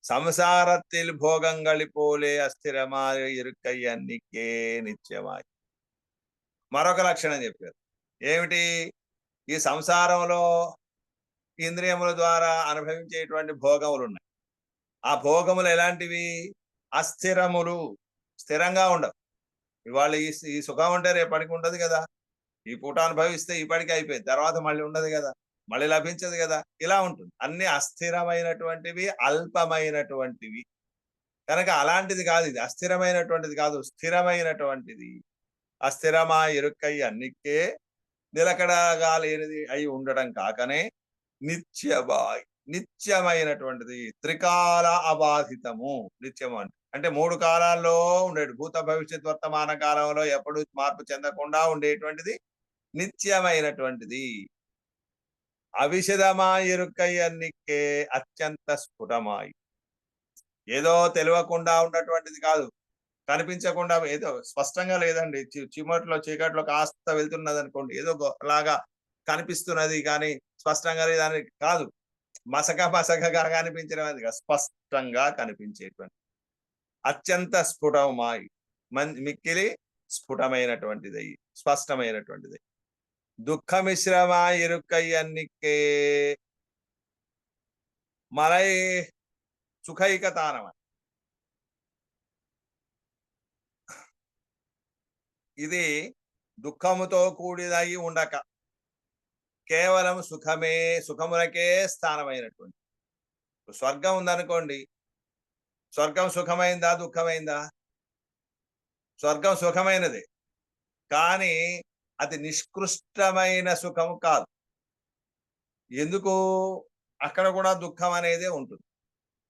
సంసారத்தில் భోగంగళి పోలే అస్థిరమాయ ఇరుక్కయ్యన్నికే నిత్యమాయి. మరొక లక్షణం చెప్పారు. ఏమిటి? ఈ సంసారంలో ఇంద్రియముల ద్వారా అనుభవించేటువంటి భోగములు ఉన్నాయి. ఆ భోగములు ఎలాంటివి? అస్థిరములు, స్థిరంగా ఉండవు. ఇవాళ ఈ సుఖం ఉంటే రేపటికి ఉండదు కదా. ఈ పూట అనుభవిస్తే ఈపటికి అయిపోయింది, తర్వాత మళ్ళీ ఉండదు కదా, మళ్ళీ లభించదు కదా, ఇలా ఉంటుంది. అన్ని అస్థిరమైనటువంటివి, అల్పమైనటువంటివి. కనుక అలాంటిది కాదు ఇది, అస్థిరమైనటువంటిది కాదు, స్థిరమైనటువంటిది. అస్థిరమా ఇరుక్కై అన్నికే నిలకడగా లేనిది అయి ఉండడం కాకనే నిత్యబాయ్ నిత్యమైనటువంటిది, త్రికాల అబాధితము. నిత్యము అంటే 3 కాలాల్లో ఉండేది, భూత భవిష్యత్ వర్తమాన కాలంలో ఎప్పుడు మార్పు చెందకుండా ఉండేటువంటిది నిత్యమైనటువంటిది. అవిషదమాయి ఇరుక్కయ్యన్నికే అత్యంత స్ఫుటమాయి. ఏదో తెలియకుండా ఉన్నటువంటిది కాదు, కనిపించకుండా ఏదో స్పష్టంగా లేదండి. చిమట్లో చీకట్లో కాస్త వెళ్తున్నది అనుకోండి, ఏదో లాగా కనిపిస్తున్నది కానీ స్పష్టంగా లేదని కాదు. మసక మసకగా కనిపించడం కాదు, స్పష్టంగా కనిపించేటువంటి అత్యంత స్ఫుటమాయి, మిక్కిలి స్ఫుటమైనటువంటిది, స్పష్టమైనటువంటిది. దుఃఖ మిశ్రమా ఇరుక్కయ్యన్నికే మలై సుఖైక తానమ. ఇది దుఃఖముతో కూడిదై ఉండక కేవలం సుఖమే, సుఖములకే స్థానమైనటువంటి. స్వర్గం ఉందనుకోండి, స్వర్గం సుఖమైందా దుఃఖమైందా? స్వర్గం సుఖమైనదే, కానీ అది నిష్కృష్టమైన సుఖం కాదు. ఎందుకు? అక్కడ కూడా దుఃఖం అనేదే ఉంటుంది,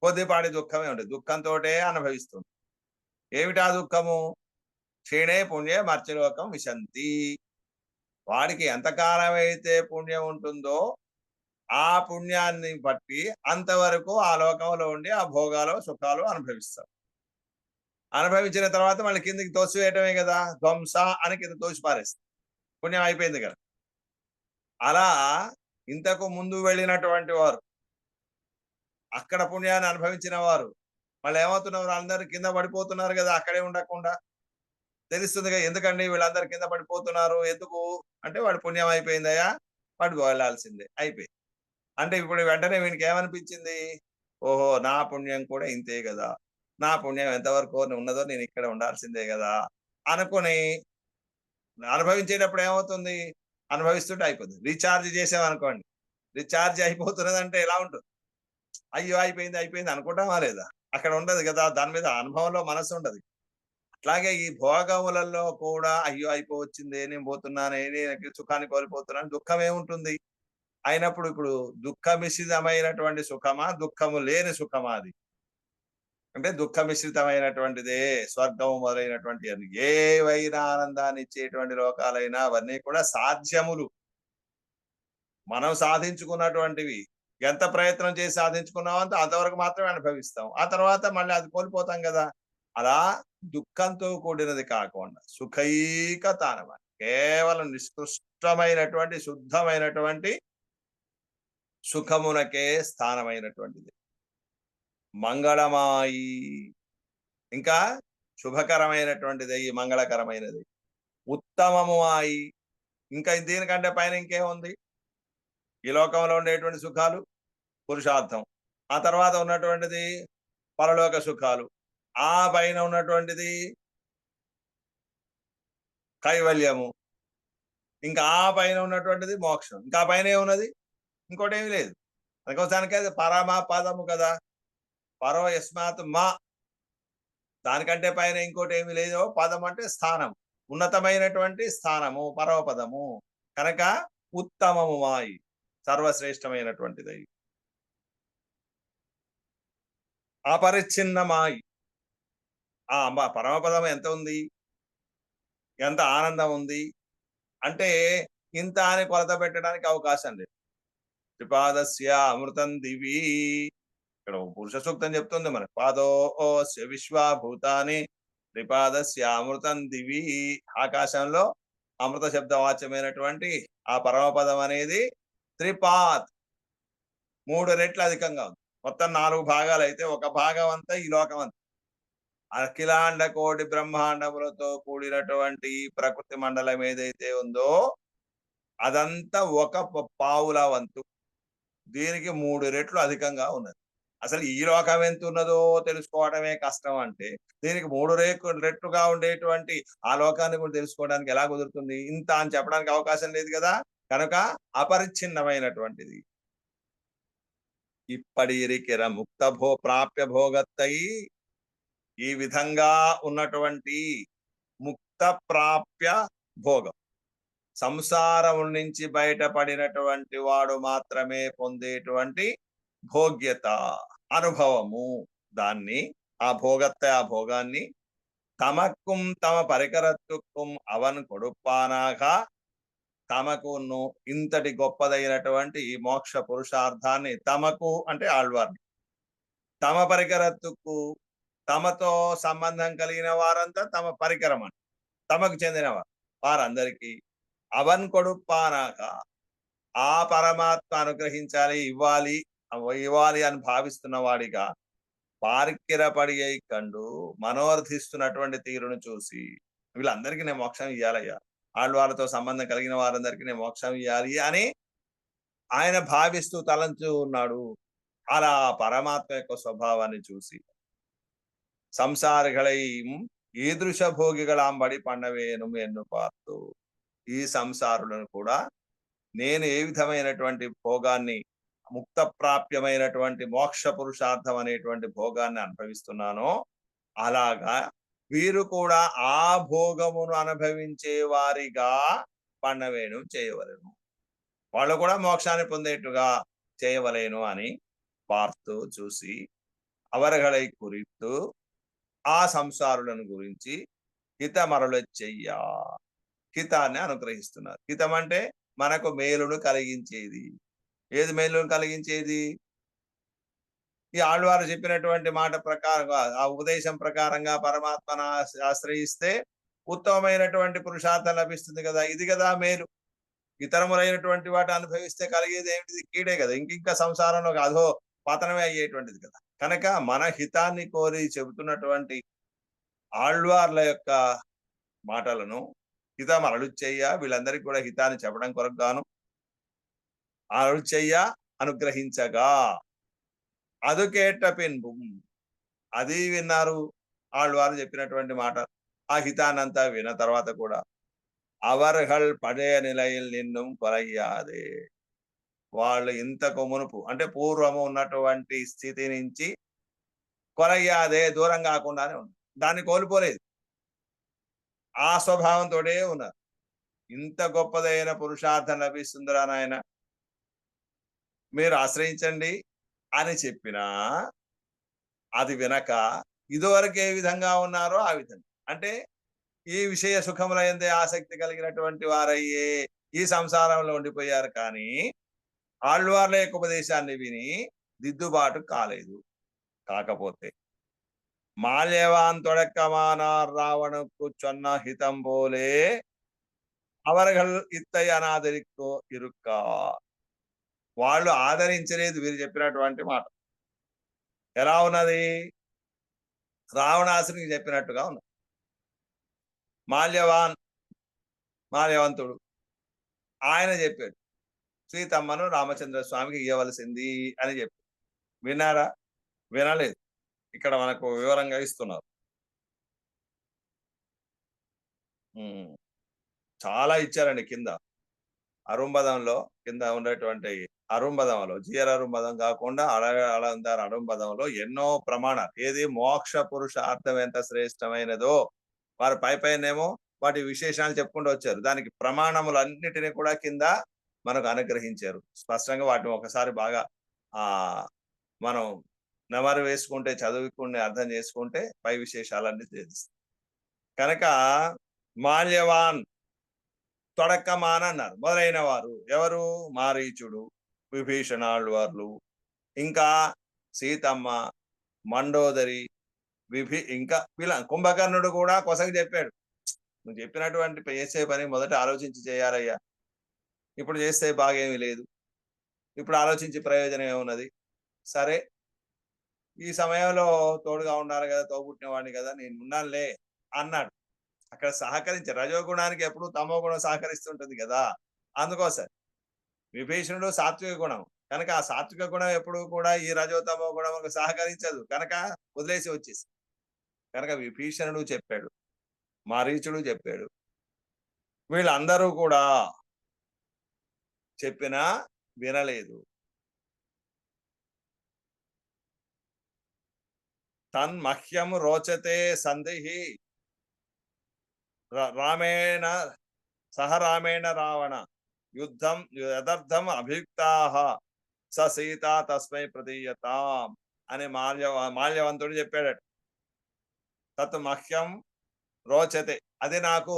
కొద్దిపాటి దుఃఖమే ఉంటుంది, దుఃఖంతోటే అనుభవిస్తుంది. ఏమిటా దుఃఖము? క్షీణే పుణ్యే మర్త్యలోకం విశంతి. వాడికి ఎంతకాలం అయితే పుణ్యం ఉంటుందో ఆ పుణ్యాన్ని బట్టి అంతవరకు ఆ లోకంలో ఉండి ఆ భోగాలు సుఖాలు అనుభవిస్తారు. అనుభవించిన తర్వాత మళ్ళీ కిందికి తోసివేయటమే కదా, ధ్వంస అని కింద తోసి పారేస్తారు, పుణ్యం అయిపోయింది కదా. అలా ఇంతకు ముందు వెళ్ళినటువంటి వారు, అక్కడ పుణ్యాన్ని అనుభవించిన వారు మళ్ళీ ఏమవుతున్నారు? అందరూ కింద పడిపోతున్నారు కదా, అక్కడే ఉండకుండా. తెలుస్తుంది కదా ఎందుకండి వీళ్ళందరూ కింద పడిపోతున్నారు, ఎందుకు అంటే వాడు పుణ్యం అయిపోయిందయా, వాడు వెళ్ళాల్సిందే, అయిపోయింది. అంటే ఇప్పుడు వెంటనే వీనికి ఏమనిపించింది? ఓహో, నా పుణ్యం కూడా ఇంతే కదా, నా పుణ్యం ఎంతవరకు ఉన్నదో నేను ఇక్కడ ఉండాల్సిందే కదా అనుకుని అనుభవించేటప్పుడు ఏమవుతుంది? అనుభవిస్తుంటే అయిపోతుంది. రీఛార్జ్ చేసామనుకోండి, రీఛార్జ్ అయిపోతున్నది అంటే ఎలా ఉంటుంది? అయ్యో అయిపోయింది అయిపోయింది అనుకుంటామా లేదా? అక్కడ ఉండదు కదా, దాని మీద అనుభవంలో మనసు ఉండదు. అట్లాగే ఈ భోగములలో కూడా అయ్యో అయిపోవచ్చింది, నేను పోతున్నాను, నేను సుఖాన్ని కోల్పోతున్నాను, దుఃఖం ఏముంటుంది? అయినప్పుడు ఇప్పుడు దుఃఖ మిశ్రితమైనటువంటి సుఖమా, దుఃఖము లేని సుఖమా? అది అంటే దుఃఖ మిశ్రితమైనటువంటిదే స్వర్గము మొదలైనటువంటి ఏవైనా ఆనందాన్ని ఇచ్చేటువంటి లోకాలైనా అవన్నీ కూడా సాధ్యములు, మనం సాధించుకున్నటువంటివి. ఎంత ప్రయత్నం చేసి సాధించుకున్నామంటే అంతవరకు మాత్రమే అనుభవిస్తాం, ఆ తర్వాత మళ్ళీ అది కోల్పోతాం కదా. అలా దుఃఖంతో కూడినది కాకుండా సుఖైక తానవ, కేవలం నిష్కృష్టమైనటువంటి శుద్ధమైనటువంటి సుఖమునకే స్థానమైనటువంటిది. మంగళమాయి, ఇంకా శుభకరమైనటువంటిది, మంగళకరమైనది. ఉత్తమము అయి, ఇంకా దీనికంటే పైన ఇంకేముంది? ఈ లోకంలో ఉండేటువంటి సుఖాలు పురుషార్థం, ఆ తర్వాత ఉన్నటువంటిది పరలోక సుఖాలు, ఆ పైన ఉన్నటువంటిది కైవల్యము, ఇంకా ఆ పైన ఉన్నటువంటిది మోక్షం, ఇంకా పైన ఏమున్నది? ఇంకోటి ఏమి లేదు. అందుకోసానికి అది పరమా పదము కదా, పరో యస్మాత్ మా, దానికంటే పైన ఇంకోటి ఏమి లేదు. పదం అంటే స్థానం, ఉన్నతమైనటువంటి స్థానము, పరమపదము కనుక ఉత్తమము మాయి, సర్వశ్రేష్టమైనటువంటిది. అపరిచ్ఛిన్నమాయి, ఆ పరమపదం ఎంత ఉంది, ఎంత ఆనందం ఉంది అంటే ఇంత అని కొలత పెట్టడానికి అవకాశం లేదు. త్రిపాదస్య అమృతం దివి, ఇక్కడ పురుష సూక్తం చెప్తుంది మనకు, పాదోస్య విశ్వభూతాని త్రిపాదస్య అమృతం దివి. ఆకాశంలో అమృత శబ్దవాచ్యమైనటువంటి ఆ పరమపదం అనేది త్రిపాద్, 3 రెట్లు అధికంగా ఉంది. మొత్తం 4 భాగాలు అయితే ఒక భాగం అంతా ఈ లోకం అంతా, అఖిలాండ కోటి బ్రహ్మాండములతో కూడినటువంటి ప్రకృతి మండలం ఏదైతే ఉందో అదంతా ఒక పావుల వంతు, దీనికి 3 రెట్లు అధికంగా ఉన్నది. అసలు ఈ లోకం ఎంత ఉన్నదో తెలుసుకోవడమే కష్టం అంటే దీనికి 3 రెట్లుగా ఉండేటువంటి ఆ లోకాన్ని కూడా తెలుసుకోవడానికి ఎలా కుదురుతుంది? ఇంత అని చెప్పడానికి అవకాశం లేదు కదా. కనుక అపరిచ్ఛిన్నమైనటువంటిది. ఇప్పటి ఇరికెర ముక్త ప్రాప్య భోగత్తై, ఈ విధంగా ఉన్నటువంటి ముక్త ప్రాప్య భోగం, సంసారం నుంచి బయటపడినటువంటి వాడు మాత్రమే పొందేటువంటి భోగ్యత అనుభవము, దాన్ని ఆ భోగాన్ని తమక్కుం తమ పరికరత్తుక్కుం అవన్ కొడుపానాక, తమకును ఇంతటి గొప్పదైనటువంటి ఈ మోక్ష పురుషార్థాన్ని తమకు అంటే ఆళ్వార్ని, తమ పరికరత్తుకు తమతో సంబంధం కలిగిన వారంతా తమ పరికరం అని తమకు చెందినవారు వారందరికీ అవన్ కొడుపానాక, ఆ పరమాత్మ అనుగ్రహించాలి, ఇవ్వాలి అని భావిస్తున్న వాడిగా పార్కిరపడి అయి కండు మనోర్థిస్తున్నటువంటి తీరును చూసి, వీళ్ళందరికీ నేను మోక్షం ఇవ్వాలయ్యా, ఆళ్వాళ్ళతో సంబంధం కలిగిన వారందరికీ నేను మోక్షం ఇవ్వాలి అని ఆయన భావిస్తూ తలంచు ఉన్నాడు. అలా పరమాత్మ యొక్క స్వభావాన్ని చూసి సంసారిగళైం ఈదృశ భోగిగళాంబడి పండవేను ఎన్ను పార్తు, ఈ సంసారులను కూడా నేను ఏ విధమైనటువంటి భోగాన్ని, ముక్త ప్రాప్యమైనటువంటి మోక్ష పురుషార్థం అనేటువంటి భోగాన్ని అనుభవిస్తున్నానో అలాగా వీరు కూడా ఆ భోగమును అనుభవించే వారిగా పండవేను చేయవలెను, వాళ్ళు కూడా మోక్షాన్ని పొందేట్టుగా చేయవలేను అని పార్తు చూసి అవరగళై కురిత్తు ఆ సంసారులను గురించి హితమరలు చెయ్యా, హితాన్ని అనుగ్రహిస్తున్నారు. హితం అంటే మనకు మేలును కలిగించేది. ఏది మేలును కలిగించేది? ఈ ఆళ్వారు చెప్పినటువంటి మాట ప్రకారంగా, ఆ ఉపదేశం ప్రకారంగా పరమాత్మను ఆశ్రయిస్తే ఉత్తమమైనటువంటి పురుషార్థం లభిస్తుంది కదా, ఇది కదా మేలు. ఇతరములైనటువంటి వాటి అనుభవిస్తే కలిగేది ఏమిటిది? కీడే కదా, ఇంకింకా సంసారంలో అధో పతనమే అయ్యేటువంటిది కదా. కనుక మన హితాన్ని కోరి చెబుతున్నటువంటి ఆళ్వార్ల యొక్క మాటలను హితం అరళు చెయ్య, వీళ్ళందరికీ కూడా హితాన్ని చెప్పడం కొరకు గాను అరళు చెయ్య అనుగ్రహించగా, అదుకేట పిన్బు, అది విన్నారు ఆళ్వారు చెప్పినటువంటి మాట. ఆ హితాన్నంతా విన్న తర్వాత కూడా అవర్హల్ పడే నిలయిల్ నిన్ను కొరయ్యాదే, వాళ్ళు ఇంతకు మునుపు అంటే పూర్వము ఉన్నటువంటి స్థితి నుంచి కొరయ్యాదే దూరం కాకుండానే ఉన్నారు, దాన్ని కోల్పోలేదు, ఆ స్వభావంతోనే ఉన్నారు. ఇంత గొప్పదైన పురుషార్థం లభిస్తుందిరా నాయన, మీరు ఆశ్రయించండి అని చెప్పినా అది వినక ఇదివరకు ఏ విధంగా ఉన్నారో ఆ విధంగా, అంటే ఈ విషయ సుఖముల యందే ఆసక్తి కలిగినటువంటి వారయ్యే ఈ సంసారంలో ఉండిపోయారు. కానీ ఆళ్వార్ల యొక్క ఉపదేశాన్ని విని దిద్దుబాటు కాలేదు. కాకపోతే మాల్యవాన్ తొడక్కమానార్ రావణకు చొన్న హితం పోలే అవர்கள் ఇత్తై అనాదరికో ఇరుక్క, వాళ్ళు ఆదరించలేదు వీరు చెప్పినటువంటి మాట. ఎలా ఉన్నది? రావణాసునికి చెప్పినట్టుగా ఉన్నది. మాల్యవంతుడు ఆయన చెప్పాడు సీతమ్మను రామచంద్ర స్వామికి ఇవ్వవలసింది అని చెప్పి, విన్నారా? వినలేదు. ఇక్కడ మనకు వివరంగా ఇస్తున్నారు. చాలా ఇచ్చారండి. కింద అరుంబదంలో, కింద ఉండేటువంటి అరుంబదంలో, జియర్ అరుంబదం కాకుండా అలందార్ అరుంబదంలో ఎన్నో ప్రమాణాలు, ఏది మోక్ష పురుషార్థం ఎంత శ్రేష్టమైనదో వారు పైనేమో వాటి విశేషాలు చెప్పుకుంటూ వచ్చారు. దానికి ప్రమాణములన్నిటినీ కూడా కింద మనకు అనుగ్రహించారు స్పష్టంగా. వాటిని ఒకసారి బాగా మనం నెమరు వేసుకుంటే, చదువుకుంటే, అర్థం చేసుకుంటే పై విశేషాలన్నీ తెలుస్తాయి. కనుక మాల్యవాన్ తొడక్కమాన్ అన్నారు. మొదలైన వారు ఎవరు? మారీచుడు, విభీషణాళ్వార్లు, ఇంకా సీతమ్మ, మండోదరి, ఇంకా వీళ్ళ కుంభకర్ణుడు కూడా కొసకి చెప్పాడు, నువ్వు చెప్పినటువంటి చేసే పని మొదట ఆలోచించి చేయాలయ్యా, ఇప్పుడు చేస్తే బాగేమీ లేదు, ఇప్పుడు ఆలోచించి ప్రయోజనం ఏమున్నది, సరే ఈ సమయంలో తోడుగా ఉండాలి కదా, తోబుట్టిన వాడిని కదా, నేను ఉన్నానులే అన్నాడు. అక్కడ సహకరించారు. రజోగుణానికి ఎప్పుడు తమో గుణం సహకరిస్తుంటుంది కదా, అందుకోసం విభీషణుడు సాత్విక గుణం కనుక ఆ సాత్విక గుణం ఎప్పుడు కూడా ఈ రజోతమో గుణం సహకరించదు కనుక వదిలేసి వచ్చేసి, కనుక విభీషణుడు చెప్పాడు, మారీచుడు చెప్పాడు, వీళ్ళందరూ కూడా చెప్పినా వినలేదు. తన్మహ్యం రోచతే సందేహి రామేణ సహ రామేణ రావణ యుద్ధం యదర్థం అభియుక్తాః స సీత తస్మై ప్రదీయతాం అని మాల్యవంతుడు చెప్పాడట. తత్ మహ్యం రోచతే, అది నాకు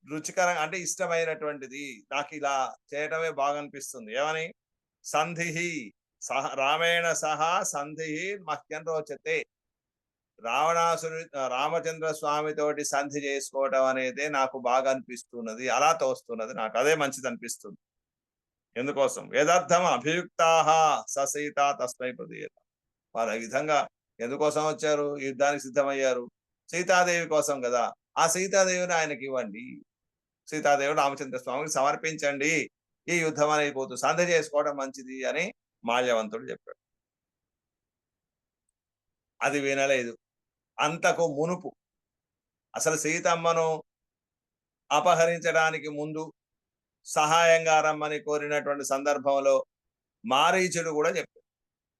రుచికరం అంటే ఇష్టమైనటువంటిది, నాకు ఇలా చేయటమే బాగా అనిపిస్తుంది. ఏమని? సంధి సహ రామేణ సహా సంధి మహ్యం రోచతే, రావణాసురు రామచంద్ర స్వామి తోటి సంధి చేసుకోవటం అనేది నాకు బాగా అనిపిస్తున్నది, అలా తోస్తున్నది, నాకు అదే మంచిది అనిపిస్తుంది. ఎందుకోసం? యదర్థం అభియుక్తాః ససీత తస్మై ప్రదీయత, వాళ్ళ విధంగా ఎందుకోసం వచ్చారు? యుద్ధానికి సిద్ధమయ్యారు సీతాదేవి కోసం కదా, ఆ సీతాదేవిని ఆయనకి ఇవ్వండి, సీతాదేవి రామచంద్ర స్వామికి సమర్పించండి, ఈ యుద్ధం అయిపోతుంది, సంధి చేసుకోవడం మంచిది అని మాల్యవంతుడు చెప్పాడు. అది వినలేదు. అంతకు మునుపు అసలు సీతమ్మను అపహరించడానికి ముందు సహాయంగా రమ్మని కోరినటువంటి సందర్భంలో మారీచుడు కూడా చెప్పాడు.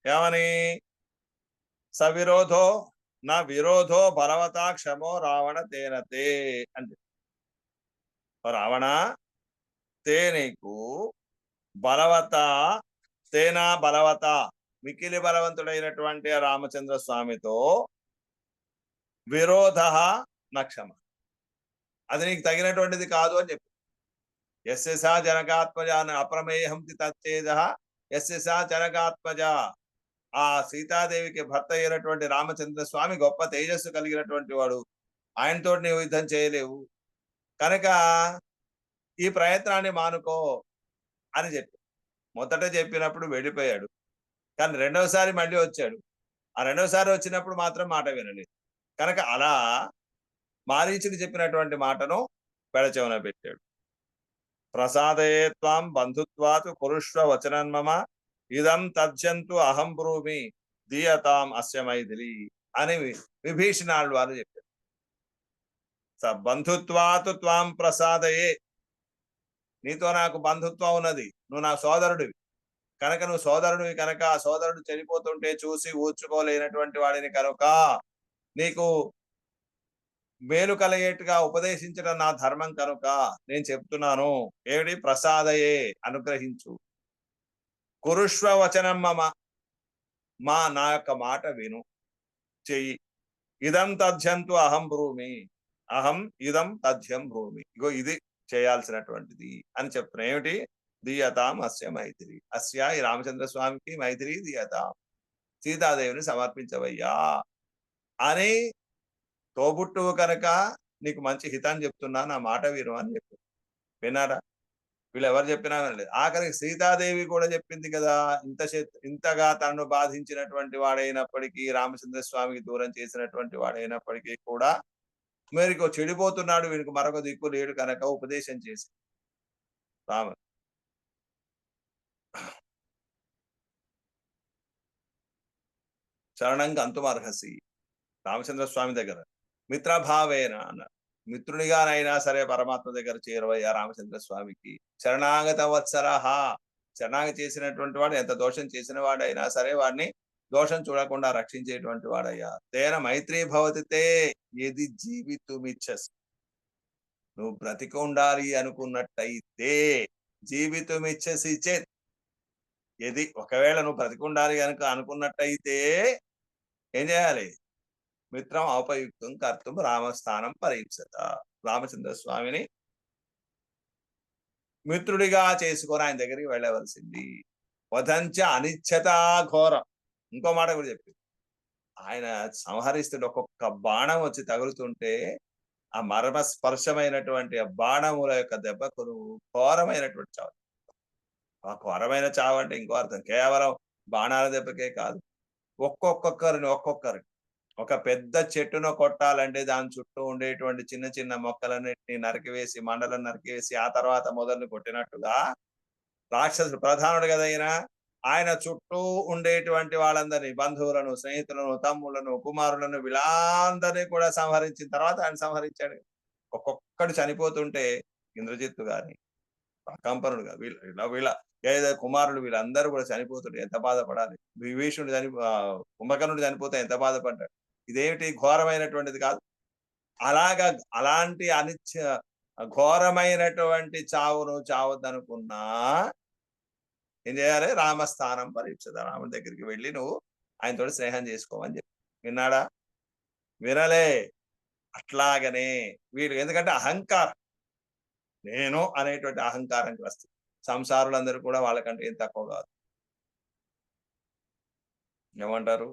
ఏమని? సవిరోధో నా విరోధో బలవతా క్షమో రావణ తేనతే అని. రావణ, తే నీకు బలవత, తేనా బలవత, మిక్కిలి బలవంతుడైనటువంటి రామచంద్ర స్వామితో విరోధ నక్షమ, అది నీకు తగినటువంటిది కాదు అని చెప్పి. యస్యసా జనకాత్మజ అప్రమేయం తచ్చేద, యస్యసా జనకాత్మజ, ఆ సీతాదేవికి భర్త అయినటువంటి రామచంద్ర స్వామి గొప్ప తేజస్సు కలిగినటువంటి వాడు, ఆయనతో నీవు యుద్ధం చేయలేవు, కనుక ఈ ప్రయత్నాన్ని మానుకో అని చెప్పి మొదట చెప్పినప్పుడు వెళ్ళిపోయాడు. కానీ రెండవసారి మళ్ళీ వచ్చాడు. ఆ రెండవసారి వచ్చినప్పుడు మాత్రం మాట వినలేదు. కనుక అలా మారీచుకి చెప్పినటువంటి మాటను పెడచెవిన పెట్టాడు. ప్రసాదయే త్వాం బంధుత్వాత్ కురుష్వ వచనన్మమ ఇదం తజ్జంతు అహం బ్రూమి దీయతాం అస్య మైథిలి అని విభీషణాళ్ళు వారు చెప్పారు. బంధుత్వాత్ త్వాం ప్రసాదయే, నీతో నాకు బంధుత్వం ఉన్నది, నువ్వు నా సోదరుడివి కనుక, నువ్వు సోదరుడివి కనుక ఆ సోదరుడు చనిపోతుంటే చూసి ఊర్చుకోలేనటువంటి వాడిని కనుక నీకు మేలు కలిగేట్టుగా ఉపదేశించడం నా ధర్మం కనుక నేను చెప్తున్నాను. ఏమిటి? ప్రసాదయే, అనుగ్రహించు. కురుష్వ వచనం మమ, నా యొక్క మాట విను, చెయ్యి. ఇదం తథ్యంతు అహం బ్రూమి, అహం ఇదం తథ్యం బ్రూమి, ఇగో ఇది చేయాల్సినటువంటిది అని చెప్తున్నా. ఏమిటి? దీయతాం అస్య మైథిలి, అస్య ఈ రామచంద్ర స్వామికి మైథిలి దీయతాం, సీతాదేవిని సమర్పించవయ్యా అని. తోబుట్టువు కనుక నీకు మంచి హితాన్ని చెప్తున్నా, నా మాట విను అని చెప్పి. విన్నారా? వీళ్ళు ఎవరు చెప్పినా వినలేదు. ఆఖరికి సీతాదేవి కూడా చెప్పింది కదా, ఇంతగా తనను బాధించినటువంటి వాడైనప్పటికీ, రామచంద్ర స్వామికి దూరం చేసినటువంటి వాడైనప్పటికీ కూడా మేరకు చెడిపోతున్నాడు, వీనికి మరొక దిక్కు లేడు కనుక ఉపదేశం చేసి రామ శరణం గంతుమర్హసి, రామచంద్ర స్వామి దగ్గర మిత్రభావేన అన్నారు. మిత్రునిగానైనా సరే పరమాత్మ దగ్గర చేరవయ్యా రామచంద్ర స్వామికి. శరణాగత వత్సరహ, శరణాగతి చేసినటువంటి వాడు ఎంత దోషం చేసిన వాడైనా సరే వాడిని దోషం చూడకుండా రక్షించేటువంటి వాడయ్యా. తేన మైత్రీ భవతితే ఏది జీవితుమిచ్చసి, నువ్వు బ్రతికి ఉండాలి అనుకున్నట్టయితే, జీవితుమిచ్చసి చేత్, ఏది ఒకవేళ నువ్వు బ్రతికి ఉండాలి కనుక అనుకున్నట్టయితే ఏం చేయాలి? మిత్రం ఔపయుక్తం కర్తం రామస్థానం పరీక్షత, రామచంద్ర స్వామిని మిత్రుడిగా చేసుకొని ఆయన దగ్గరికి వెళ్ళవలసింది. వదంచ అనిచ్చత ఘోరం, ఇంకో మాట కూడా చెప్పింది. ఆయన సంహరిస్తుంటే ఒక్కొక్క బాణం వచ్చి తగులుతుంటే ఆ మర్మ స్పర్శమైనటువంటి ఆ బాణముల యొక్క దెబ్బకు ఘోరమైనటువంటి చావు. ఆ ఘోరమైన చావు అంటే ఇంకో అర్థం, కేవలం బాణాల దెబ్బకే కాదు, ఒక్కొక్కరిని ఒక పెద్ద చెట్టును కొట్టాలంటే దాని చుట్టూ ఉండేటువంటి చిన్న చిన్న మొక్కలన్నిటిని నరికివేసి, మండలను నరికివేసి ఆ తర్వాత మొదలు కొట్టినట్టుగా రాక్షసుడు ప్రధానుడు కదా ఆయన చుట్టూ ఉండేటువంటి వాళ్ళందరినీ, బంధువులను, స్నేహితులను, తమ్ములను, కుమారులను, వీళ్ళందరినీ కూడా సంహరించిన తర్వాత ఆయన సంహరించాడు. ఒక్కొక్కడు చనిపోతుంటే ఇంద్రజిత్తు గాని, కంపనుడు గాని, వీళ్ళ ఏదో కుమారుడు వీళ్ళందరూ కూడా చనిపోతుంటే ఎంత బాధపడాలి. విభీషణుడు కుంభకర్ణుడు చనిపోతే ఎంత బాధపడ్డాడు. ఇదేమిటి ఘోరమైనటువంటిది కాదు. అలాంటి ఘోరమైనటువంటి చావును చావద్దనుకున్నా ఏం చేయాలి? రామస్థానం పరీక్షిత, రాముడి దగ్గరికి వెళ్ళి నువ్వు ఆయనతో స్నేహం చేసుకోమని చెప్పి. విన్నాడా? వినలే. అట్లాగనే వీడు, ఎందుకంటే అహంకారం, నేను అనేటువంటి అహంకారానికి వస్తుంది. సంసారులందరూ కూడా వాళ్ళకంటే ఏం తక్కువ కాదు. ఏమంటారు?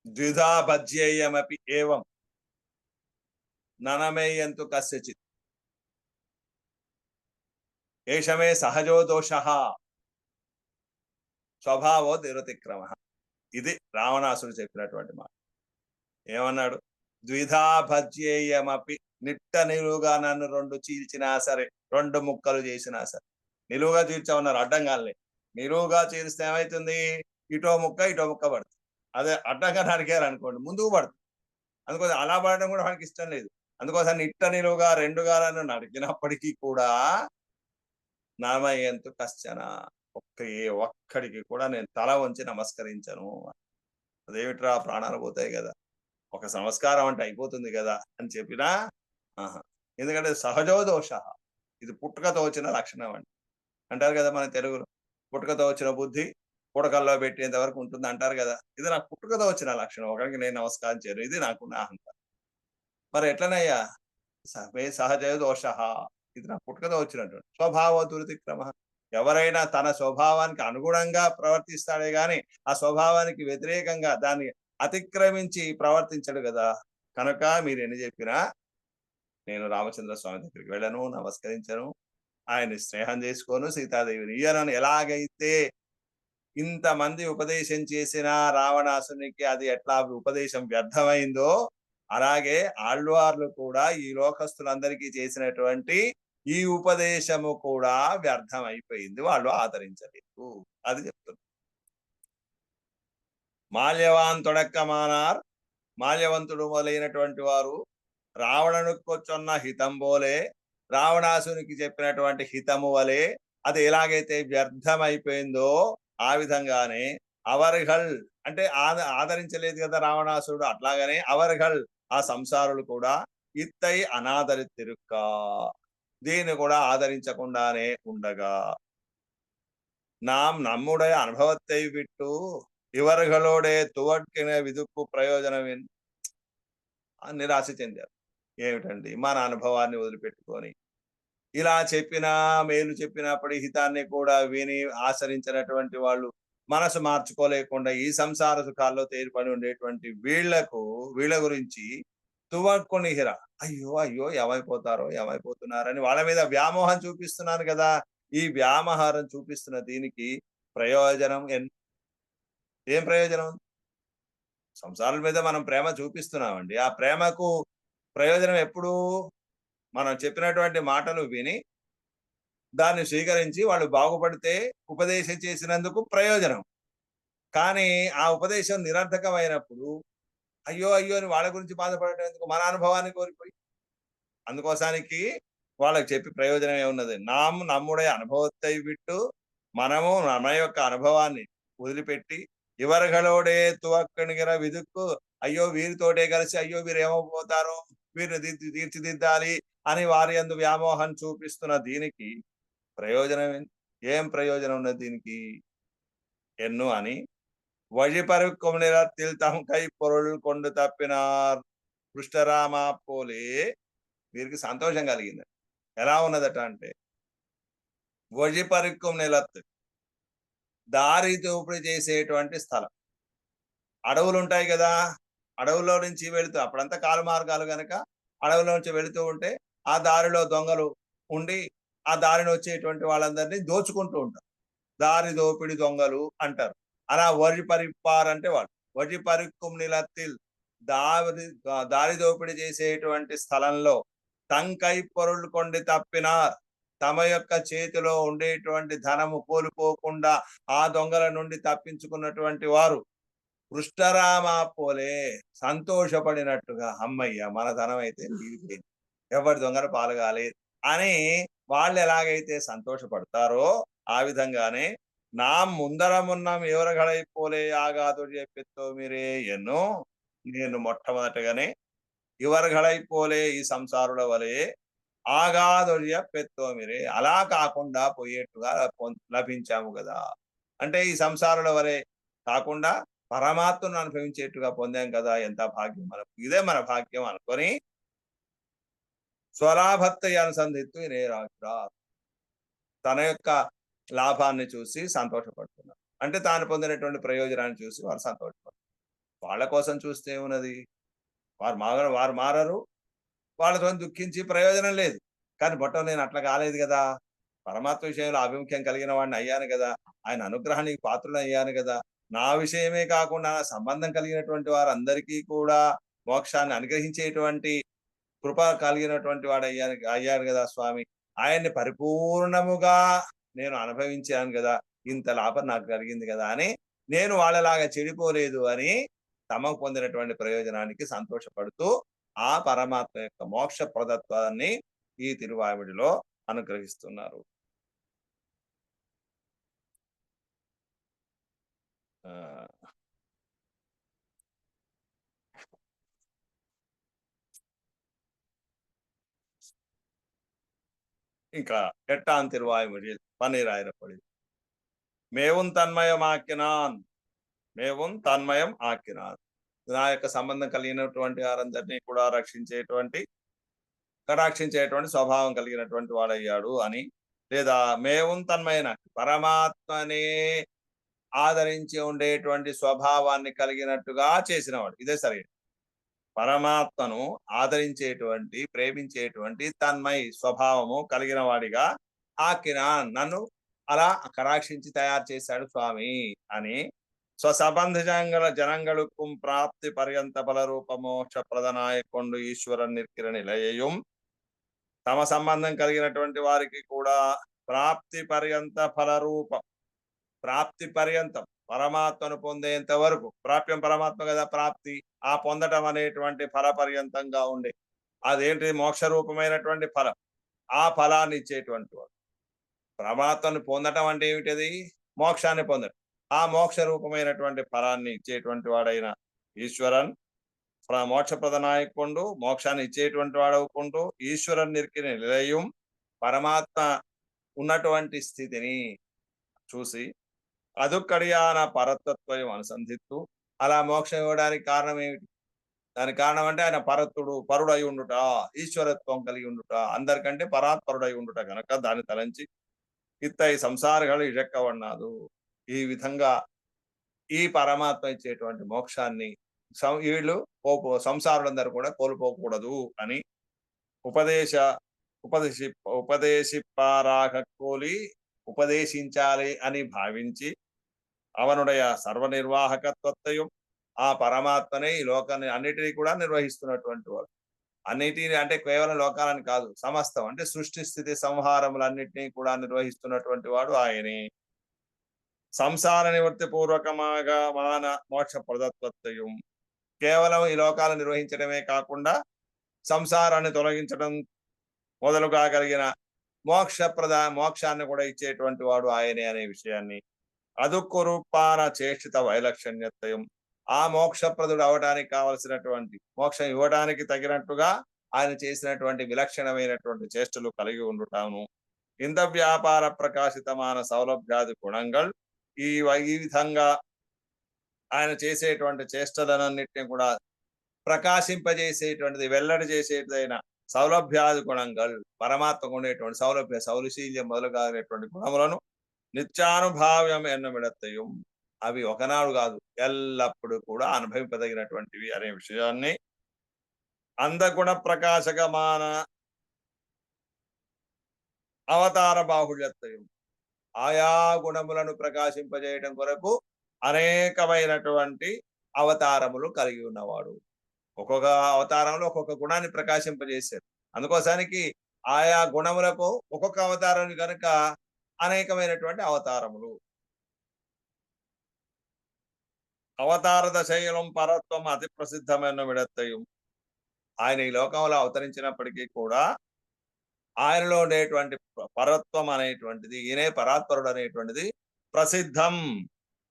ద్విధా భజ్యేయమపి ఏవం ననమేయంతు కస్యచిత్ ఏషమే సహజో దోష స్వభావో దురతిక్రమ. ఇది రావణాసుడు చెప్పినటువంటి మాట. ఏమన్నాడు? ద్విధా భజ్యేయమపి, నిట్ట నిలువుగా నన్ను రెండు చీల్చినా సరే, రెండు ముక్కలు చేసినా సరే. నిలువుగా చీల్చామన్నారు, అడ్డంగానే. నిలువుగా చీల్స్తే ఏమైతుంది? ఇటో ముక్క ఇటో ముక్క పడుతుంది. అదే అడ్డంగా నరికారు అనుకోండి, ముందుకు పడుతుంది. అందుకోసం అలా పడడం కూడా మనకి ఇష్టం లేదు. అందుకోసం నిట్ట నిలువుగా రెండుగా నన్ను నరికినప్పటికీ కూడా నామయంతు కశ్చన, ఒక్కడికి కూడా నేను తల వంచి నమస్కరించను. అదేమిట్రా, ప్రాణాలు పోతాయి కదా, ఒక సంస్కారం అంటే అయిపోతుంది కదా అని చెప్పినా ఆహా. ఎందుకంటే సహజో దోష, ఇది పుట్టుకతో వచ్చిన లక్షణం అండి. అంటారు కదా మన తెలుగులో, పుట్టుకతో వచ్చిన బుద్ధి పుడకల్లో పెట్టేంత వరకు ఉంటుంది అంటారు కదా. ఇది నాకు పుట్టుకతో వచ్చిన లక్షణం, ఒకరికి నేను నమస్కారం చేయను, ఇది నాకున్న అహంకారం. మరి ఎట్లనయ్యా? సహజ దోష, ఇది నా పుట్టుకతో వచ్చినటువంటి స్వభావ దురతిక్రమ. ఎవరైనా తన స్వభావానికి అనుగుణంగా ప్రవర్తిస్తాడే గాని ఆ స్వభావానికి వ్యతిరేకంగా దాన్ని అతిక్రమించి ప్రవర్తించడు కదా. కనుక మీరు ఎన్ని చెప్పినా నేను రామచంద్ర స్వామి దగ్గరికి వెళ్ళను, నమస్కరించను, ఆయన్ని స్నేహం చేసుకోను, సీతాదేవిని ఇయ్యనని. ఎలాగైతే ఇంతమంది ఉపదేశం చేసిన రావణాసునికి అది ఎట్లా ఉపదేశం వ్యర్థమైందో, అలాగే ఆళ్వార్లు కూడా ఈ లోకస్తులందరికీ చేసినటువంటి ఈ ఉపదేశము కూడా వ్యర్థం అయిపోయింది, వాళ్ళు ఆదరించలేదు. అది చెప్తున్నారు. మాల్యవాన్ తొడక్కమానార్, మాల్యవంతుడు మొదలైనటువంటి వారు రావణుకొచ్చున్న హితం పోలే, రావణాసునికి చెప్పినటువంటి హితము వలె అది ఎలాగైతే వ్యర్థమైపోయిందో ఆ విధంగానే అవర్హల్ అంటే ఆదరించలేదు కదా రావణాసుడు, అట్లాగనే అవర్హల్ ఆ సంసారులు కూడా ఇత్తై అనాదరితిరుక్క, దీన్ని కూడా ఆదరించకుండానే ఉండగా நம்முடைய అనుభవத்தை విట్టు ఇవర్గలోడే తువట్కిన విదుక్కు ప్రయోజనం నిరాశ చెందారు. ఏమిటండి, మన అనుభవాన్ని వదిలిపెట్టుకొని ఇలా చెప్పినా మేలు చెప్పినప్పటి హితాన్ని కూడా విని ఆచరించినటువంటి వాళ్ళు మనసు మార్చుకోలేకుండా ఈ సంసార సుఖాల్లో తేలిపడి ఉండేటువంటి వీళ్ళ గురించి తువక్కునిహిర, అయ్యో అయ్యో ఏమైపోతారో ఏమైపోతున్నారని వాళ్ళ మీద వ్యామోహం చూపిస్తున్నాను కదా. ఈ వ్యామోహారం చూపిస్తున్న దీనికి ప్రయోజనం ఏం ప్రయోజనం? సంసారాల మీద మనం ప్రేమ చూపిస్తున్నామండి, ఆ ప్రేమకు ప్రయోజనం ఎప్పుడు? మనం చెప్పినటువంటి మాటలు విని దాన్ని స్వీకరించి వాళ్ళు బాగుపడితే ఉపదేశం చేసినందుకు ప్రయోజనం. కానీ ఆ ఉపదేశం నిరర్థకమైనప్పుడు అయ్యో అయ్యో అని వాళ్ళ గురించి బాధపడటం ఎందుకు, మన అనుభవాన్ని కోల్పోయి. అందుకోసానికి వాళ్ళకి చెప్పి ప్రయోజనం ఏమున్నది? நம்முடைய అనుభవத்தை విట్టు, మనము మన యొక్క అనుభవాన్ని వదిలిపెట్టి ఇవరగలోడే తువక్కనిగిర విదుక్కు, అయ్యో వీరితోటే కలిసి అయ్యో వీరు ఏమైపోతారో, వీరిని తీర్చిదిద్దాలి అని వారి యందు వ్యామోహం చూపిస్తున్న దీనికి ప్రయోజనం ఏం ప్రయోజనం ఉన్నది దీనికి ఎన్ను అని వழிపరుக்கும் నిలத்தில் தம் கை பொருள் கொண்டு తప్పినార్ పృష్ఠరామా పోలే. వీరికి సంతోషం కలిగింది. ఎలా ఉన్నదట అంటే, వழிపరుக்கும் నిలత్, దారి దోపిడీ చేసేటువంటి స్థలం. అడవులు ఉంటాయి కదా, అడవుల్లో నుంచి వెళుతూ, అప్పుడంతా కాలు మార్గాలు కనుక అడవులో నుంచి వెళుతూ ఉంటే ఆ దారిలో దొంగలు ఉండి ఆ దారిని వచ్చేటువంటి వాళ్ళందరినీ దోచుకుంటూ ఉంటారు. దారి దోపిడి దొంగలు అంటారు. అలా వழிపరిప్పార్ అంటే వాళ్ళు వழிపరుక్కుం నిలత్తిల్, దారి దోపిడీ చేసేటువంటి స్థలంలో తంకై పొరులు కొండి తప్పినార్, తమ యొక్క చేతిలో ఉండేటువంటి ధనము కోల్పోకుండా ఆ దొంగల నుండి తప్పించుకున్నటువంటి వారు పృష్ఠరామా పోలే, సంతోషపడినట్టుగా అమ్మయ్య మన ధనం అయితే తీరిపోయింది, ఎవరి దొంగల పాలుగాలేదు అని వాళ్ళు ఎలాగైతే సంతోషపడతారో ఆ విధంగానే నా ముందరమున్నాం ఎవరగడైపోలే ఆగాదు చెప్పితో మీరే ఎన్నో, నేను మొట్టమొదటగానే ఇవర్గళై పోలే ఈ సంసారుల వలె ఆగాదొర్య పెత్తోమిరే అలా కాకుండా పోయేట్టుగా లభించాము కదా. అంటే ఈ సంసారుల వలె కాకుండా పరమాత్మను అనుభవించేట్టుగా పొందాం కదా, ఎంత భాగ్యం మనకు, ఇదే మన భాగ్యం అనుకొని స్వలాభత్త అనుసంధిత్తు నేరాకురా తన యొక్క లాభాన్ని చూసి సంతోషపడుతున్నారు. అంటే తాను పొందినటువంటి ప్రయోజనాన్ని చూసి వారు సంతోషపడుతున్నారు. వాళ్ళ కోసం చూస్తే ఏమున్నది, వారు మారరు, వాళ్ళతో దుఃఖించి ప్రయోజనం లేదు. కానీ బొట్టం నేను అట్లా కాలేదు కదా, పరమాత్మ విషయంలో ఆభిముఖ్యం కలిగిన వాడిని అయ్యాను కదా, ఆయన అనుగ్రహానికి పాత్రలు అయ్యాను కదా, నా విషయమే కాకుండా నా సంబంధం కలిగినటువంటి వారందరికీ కూడా మోక్షాన్ని అనుగ్రహించేటువంటి కృప కలిగినటువంటి వాడు అయ్యాడు కదా స్వామి, ఆయన్ని పరిపూర్ణముగా నేను అనుభవించాను కదా, ఇంత లాభం నాకు కలిగింది కదా అని నేను వాళ్ళలాగా చెడిపోలేదు అని తమకు పొందినటువంటి ప్రయోజనానికి సంతోషపడుతూ ఆ పరమాత్మ యొక్క మోక్ష ప్రదత్వాన్ని ఈ తిరువామిడిలో అనుగ్రహిస్తున్నారు. ఇంకా ఎట్టాన్ తిరువాయుమొഴി పన్నీరాయిరపడి మేవుం తన్మయం ఆకినాన్, మేవుం తన్మయం ఆకినాన్, నా యొక్క సంబంధం కలిగినటువంటి వారందరినీ కూడా కటాక్షించేటువంటి స్వభావం కలిగినటువంటి వాడయ్యాడు అని, లేదా మేవుం తన్మయన పరమాత్మనే ఆదరించి ఉండేటువంటి స్వభావాన్ని కలిగినట్టుగా చేసినవాడు, ఇదే సరైన పరమాత్మను ఆదరించేటువంటి ప్రేమించేటువంటి తన్మయి స్వభావము కలిగిన వాడిగా ఆకినా నన్ను అలా కటాక్షించి తయారు చేశాడు స్వామి అని స్వసంబంధ జనంగళుకు ప్రాప్తి పర్యంత బలరూప మోక్ష ప్రదనాయకొండు ఈశ్వరన్ నిర్కిర నిలయం, తమ సంబంధం కలిగినటువంటి వారికి కూడా ప్రాప్తి పర్యంత ఫలరూపం, ప్రాప్తి పర్యంతం పరమాత్మను పొందేంత వరకు, ప్రాప్యం పరమాత్మ కదా ప్రాప్తి, ఆ పొందటం అనేటువంటి ఫల పర్యంతంగా ఉండే అదేంటి మోక్ష రూపమైనటువంటి ఫలం, ఆ ఫలాన్ని ఇచ్చేటువంటి వాడు. పరమాత్మను పొందటం అంటే ఏమిటది, మోక్షాన్ని పొందడం, ఆ మోక్ష రూపమైనటువంటి ఫలాన్ని ఇచ్చేటువంటి వాడైన ఈశ్వరన్ మోక్ష ప్రదనాయకుండు, మోక్షాన్ని ఇచ్చేటువంటి వాడవుకుంటూ ఈశ్వరన్ నిర్కిన నిలయం, పరమాత్మ ఉన్నటువంటి స్థితిని చూసి అదుక్కడియాన పరతత్వం అనుసంధిత్తు, అలా మోక్షం ఇవ్వడానికి కారణం ఏమిటి, దానికి కారణం అంటే ఆయన పరుడై ఉండుట, ఈశ్వరత్వం కలిగి ఉండుట, అందరికంటే పరాత్పరుడై ఉండుట కనుక దాన్ని తలంచి ఇత్తై సంసారಗಳು ఇజక్కవన్నాదు, ఈ విధంగా ఈ పరమాత్మ ఇచ్చేటువంటి మోక్షాన్ని వీళ్ళు సంసారులందరూ కూడా కోల్పోకూడదు అని ఉపదేశిప్పారాకోలి ఉపదేశించాలి అని భావించి అవనుడయ సర్వనిర్వాహకత్వత్వయం, ఆ పరమాత్మనే ఈ లోకాన్ని అన్నిటినీ కూడా నిర్వహిస్తున్నటువంటి వాడు, అన్నిటిని అంటే కేవలం లోకాలని కాదు, సమస్తం అంటే సృష్టి స్థితి సంహారములన్నిటినీ కూడా నిర్వహిస్తున్నటువంటి వాడు ఆయనే. సంసార నివృత్తి పూర్వకమాగా మాన మోక్ష ప్రదత్వత్వయం, కేవలం ఈ లోకాలను నిర్వహించడమే కాకుండా సంసారాన్ని తొలగించడం మొదలుగా కలిగిన మోక్షాన్ని కూడా ఇచ్చేటువంటి వాడు ఆయనే అనే విషయాన్ని అదుక్కురూపాన చేష్టిత వైలక్షణ్యత్వయం, ఆ మోక్షప్రదుడు అవడానికి కావలసినటువంటి మోక్షం ఇవ్వడానికి తగినట్టుగా ఆయన చేసినటువంటి విలక్షణమైనటువంటి చేష్టలు కలిగి ఉండుటాను. ఇంత వ్యాపార ప్రకాశితమైన సౌలభ్యాది గుణంగల్ ఈ విధంగా ఆయన చేసేటువంటి చేష్టలన్నింటినీ కూడా ప్రకాశింపజేసేటువంటిది, వెల్లడి చేసేటైన సౌలభ్యాది గుణంగల్, పరమాత్మకు ఉండేటువంటి సౌలభ్య సౌలశీల్యం మొదలుగానేటువంటి గుణములను నిత్యానుభావ్యం ఎన్నమిడత్తయం, అవి ఒకనాడు కాదు ఎల్లప్పుడూ కూడా అనుభవింపదగినటువంటివి అనే విషయాన్ని అందగుణ ప్రకాశకమాన అవతార బాహుళ్యత్వయం, ఆయా గుణములను ప్రకాశింపజేయడం కొరకు అనేకమైనటువంటి అవతారములు కలిగి ఉన్నవాడు. ఒక్కొక్క అవతారంలో ఒక్కొక్క గుణాన్ని ప్రకాశింపజేశారు, అందుకోసానికి ఆయా గుణములకు ఒక్కొక్క అవతారం కనుక అనేకమైనటువంటి అవతారములు. అవతారద శైలం పరత్వం అతి ప్రసిద్ధమైన విడత్తయం, ఆయన ఈ లోకంలో అవతరించినప్పటికీ కూడా ఆయనలో ఉండేటువంటి పరత్వం అనేటువంటిది, ఈయనే పరాత్పరుడు అనేటువంటిది ప్రసిద్ధం,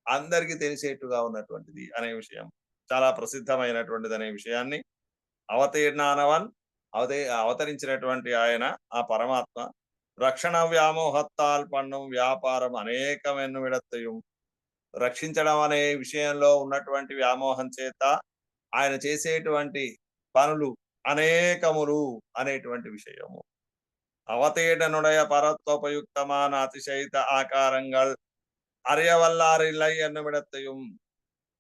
అందరికీ తెలిసేట్టుగా ఉన్నటువంటిది అనే విషయం, చాలా ప్రసిద్ధమైనటువంటిది అనే విషయాన్ని అవతీర్ణానవన్ అవతరించినటువంటి ఆయన ఆ పరమాత్మ రక్షణ వ్యామోహత్తాల్ పన్నం వ్యాపారం అనేకమెన్ను విడత్తయు రక్షించడం అనే విషయంలో ఉన్నటువంటి వ్యామోహం చేత ఆయన చేసేటువంటి పనులు అనేకములు అనేటువంటి విషయము அவதேடனுடைய பரத்வபயுக்தமான அதிசயித்த ஆకారంగల్ అర్యవల్లారిల్లై ఎన్నమిడతயும்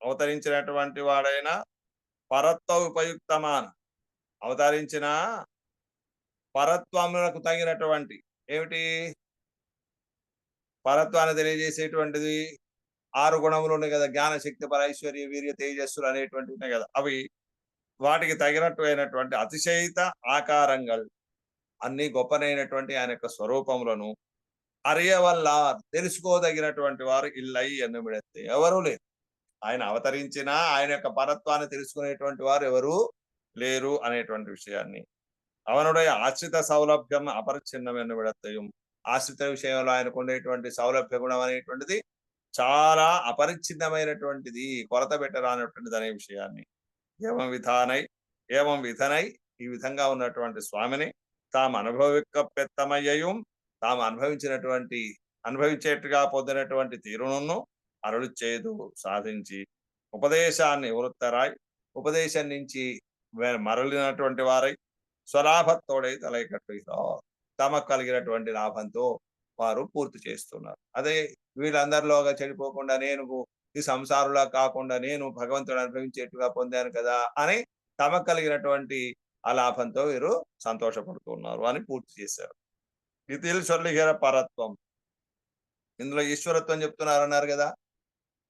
అవతరించినటువంటి వాడైన పరత్వ ఉపయుక్తమాన అవతరించిన పరత్వములకు తగినటువంటి ఏమిటి పరత్వాన్ని తెలియజేసేటువంటిది 6 గుణములు ఉన్నాయి కదా, జ్ఞాన శక్తి పరైశ్వర్య వీర్య తేజస్సులు అనేటువంటివి ఉన్నాయి కదా, అవి వాటికి తగినట్టు అయినటువంటి అతిశయిత ఆకారంగల్ అన్ని గొప్పనైనటువంటి ఆయన యొక్క స్వరూపములను అరియవల్ల తెలుసుకోదగినటువంటి వారు ఇల్లై ఎన్నుమిడెత్తే ఎవరు లేరు. ఆయన అవతరించినా ఆయన యొక్క పరత్వాన్ని తెలుసుకునేటువంటి వారు ఎవరు లేరు అనేటువంటి విషయాన్ని అవనుடைய ఆశ్రిత సౌలభ్యం అపరిచ్ఛిన్నం ఎన్నుమిడత్తయం ఆశ్రిత విషయంలో ఆయనకు ఉండేటువంటి సౌలభ్య గుణం అనేటువంటిది చాలా అపరిచ్ఛిన్నమైనటువంటిది, కొరత పెట్టరానటువంటిది అనే విషయాన్ని ఏవం విధనై ఈ విధంగా ఉన్నటువంటి స్వామిని తాము అనుభవికపెత్తమయ్యయం తాము అనుభవించేట్టుగా పొందినటువంటి తీరును అరుಳು చేయదు సాధించి ఉపదేశాన్ని వృత్తరాయ్ ఉపదేశం నుంచి మరలినటువంటి వారై స్వలాభతోడై తలైకట్టు తమకు కలిగినటువంటి లాభంతో వారు పూర్తి చేస్తున్నారు. అదే వీళ్ళందరిలోగా చెడిపోకుండా నేను ఈ సంసారులా కాకుండా నేను భగవంతుడు అనుభవించేట్టుగా పొందాను కదా అని తమకు కలిగినటువంటి ఆ లాభంతో వీరు సంతోషపడుతున్నారు అని పూర్తి చేశారు. ఇతిల్ సొల్లిగిర పరత్వం, ఇందులో ఈశ్వరత్వం చెప్తున్నారు అన్నారు కదా,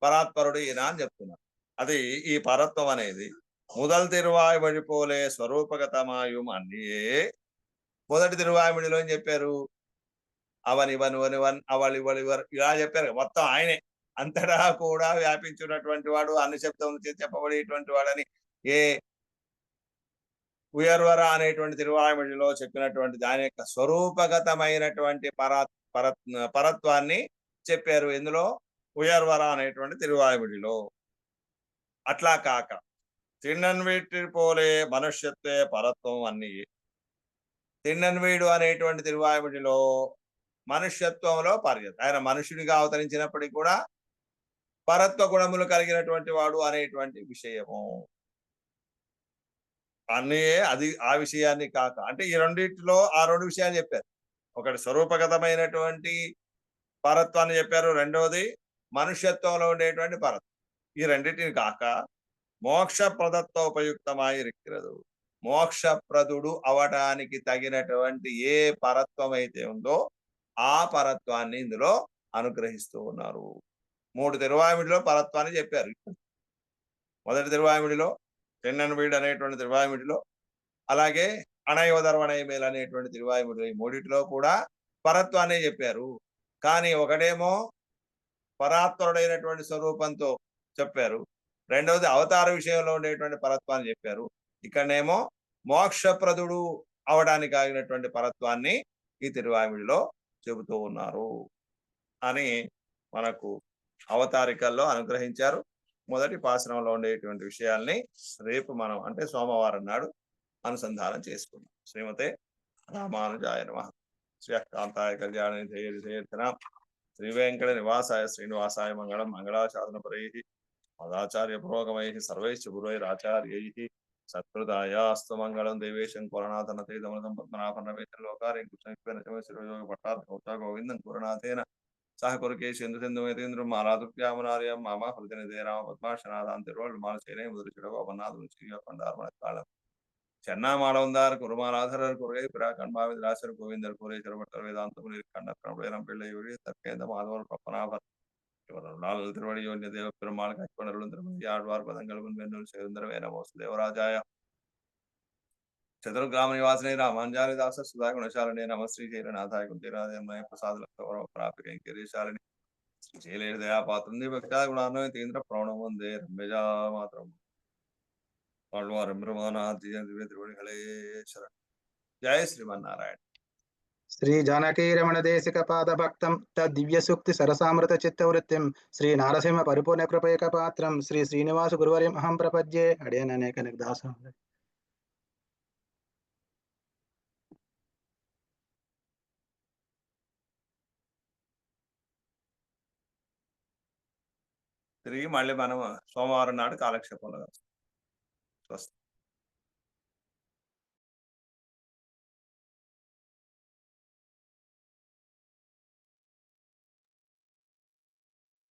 పరాత్పరుడు ఈయన అని చెప్తున్నారు. అది ఈ పరత్వం అనేది முதல் తిరువాయుమడి పోలే స్వరూపగతమాయం అన్నియే. మొదటి తిరువాయుమడిలో ఏం చెప్పారు, అవన్ ఇవన్ వన్ అవళ్ ఇవళివర్ ఇలా చెప్పారు. మొత్తం ఆయనే అంతటా కూడా వ్యాపించున్నటువంటి వాడు, అన్ని శబ్దం చెప్పబడేటువంటి వాడని ఏ ఉయర్వర అనేటువంటి తిరువాయుమడిలో చెప్పినటువంటి దాని యొక్క స్వరూపగతమైనటువంటి పరత్వాన్ని చెప్పారు. ఇందులో ఉయర్వర అనేటువంటి తిరువాయుమడిలో. అట్లా కాక తిన్నన్వీటి పోలే మనుష్యత్వే పరత్వం అన్ని. తిన్నన్వీడు అనేటువంటి తిరువాయుమడిలో మనుష్యత్వంలో ఆయన మనుషుడిగా అవతరించినప్పటికీ కూడా పరత్వ గుణములు కలిగినటువంటి వాడు అనేటువంటి విషయము అన్నీ. అది ఆ విషయాన్ని కాక అంటే ఈ రెండింటిలో ఆ 2 విషయాలు చెప్పారు. ఒకటి స్వరూపగతమైనటువంటి పరత్వాన్ని చెప్పారు, రెండవది మనుష్యత్వంలో ఉండేటువంటి పరత్వం. ఈ రెండింటిని కాక మోక్ష ప్రదత్వ ఉపయుక్తమాయి రిక్కిరదు, మోక్షప్రదుడు అవడానికి తగినటువంటి ఏ పరత్వం అయితే ఉందో ఆ పరత్వాన్ని ఇందులో అనుగ్రహిస్తూ ఉన్నారు. 3 తిరువాయుమడిలో పరత్వాన్ని చెప్పారు. మొదటి తిరువాయుమడిలో తెన్నన్వీడు అనేటువంటి తిరువాయుమడిలో, అలాగే అణయోధర్వణయమేలు అనేటువంటి తిరువాయుమడిలో, ఈ 3 కూడా పరత్వాన్ని చెప్పారు. కానీ ఒకటేమో పరాత్పరుడైనటువంటి స్వరూపంతో చెప్పారు, రెండవది అవతార విషయంలో ఉండేటువంటి పరత్వాన్ని చెప్పారు. ఇక్కడనేమో మోక్షప్రదుడు అవడానికి ఆగినటువంటి పరత్వాన్ని ఈ తిరువాయుమడిలో చెబుతూ ఉన్నారు అని మనకు అవతారికల్లో అనుగ్రహించారు. మొదటి పాసనంలో ఉండేటువంటి విషయాల్ని రేపు మనం అంటే సోమవారం నాడు అనుసంధానం చేసుకున్నాం. శ్రీమతే రామానుజాయ నమః. శ్రీ కాంతాయ కళ్యాణి జయర్థన శ్రీ వెంకట నివాసాయ శ్రీనివాసాయ మంగళం మంగళాశాసనపరై మదాచార్య పురోగమై సర్వైశ్చ గురైరాచార్యై సత్కృతాయాస్తు మంగళం. దేవేశం కురనాథనతే దమనం పద్మనాభనవేతం లోకారే కృష్ణ పట్టార్థ గోవిందం కురనాథేన సహ కురుకేశేంద్ర సింధుమేతేంద్ర మాలాదుర్యామనార్యం మామ హృదయనిధే రామ పద్మాశనాథాంతిరోల్ మాలసేనే ముదురుచిడవ అవనాథులు పండార్మణకాళం చెన్నామాళవందార్ కురుమారాధరర్ కురుగై పిరాకణ్భావి రాశర్ గోవిందర్ కురే చెరపట్టర్ వేదాంతము నిర్కండం పిళ్ళయూరి తక్కేంద మాధవర్ పప్పనాభర్ நாள் திருவடியோன்ய தேவ பெருமாள் கைப்பனருளும் திருமதி ஆழ்வார் பதங்களும் வெண்ணுள் சேருந்தரவே நமோஸ்து தேவராஜாய చతుర్గ్రామ నివాసనే రామాంజాని దాస సుధా గుణశాలినే నమ శ్రీ జైరనాథాయ కుంతిరాజమయ ప్రసాద లక్షవర ప్రాప్తి కైంకర్యశాలిని శ్రీ జైలేర్ దయాపాత్రం భక్తా గుణాన్వయ తీంద్ర ప్రవణం వందే రమ్యజా మాత్రం ఆళ్వార్ బ్రహ్మనాథ్ దివ్య తిరువడిகளே శరణ్. జయ శ్రీమన్నారాయణ. శ్రీ జానకీ రమణ దేశిక పాద భక్తం దివ్య సూక్తి సరసామృత చిత్తవృత్తిం శ్రీ నారసింహ పరిపూర్ణ కృపైక పాత్రం శ్రీ శ్రీనివాస గురువర్యం అహం ప్రపద్యే. అడియన్ అనేక దాస తిరిగి మళ్ళీ మనం సోమవారం నాడు కాలక్షేపంలో కలుస్తాం. స్వస్తి.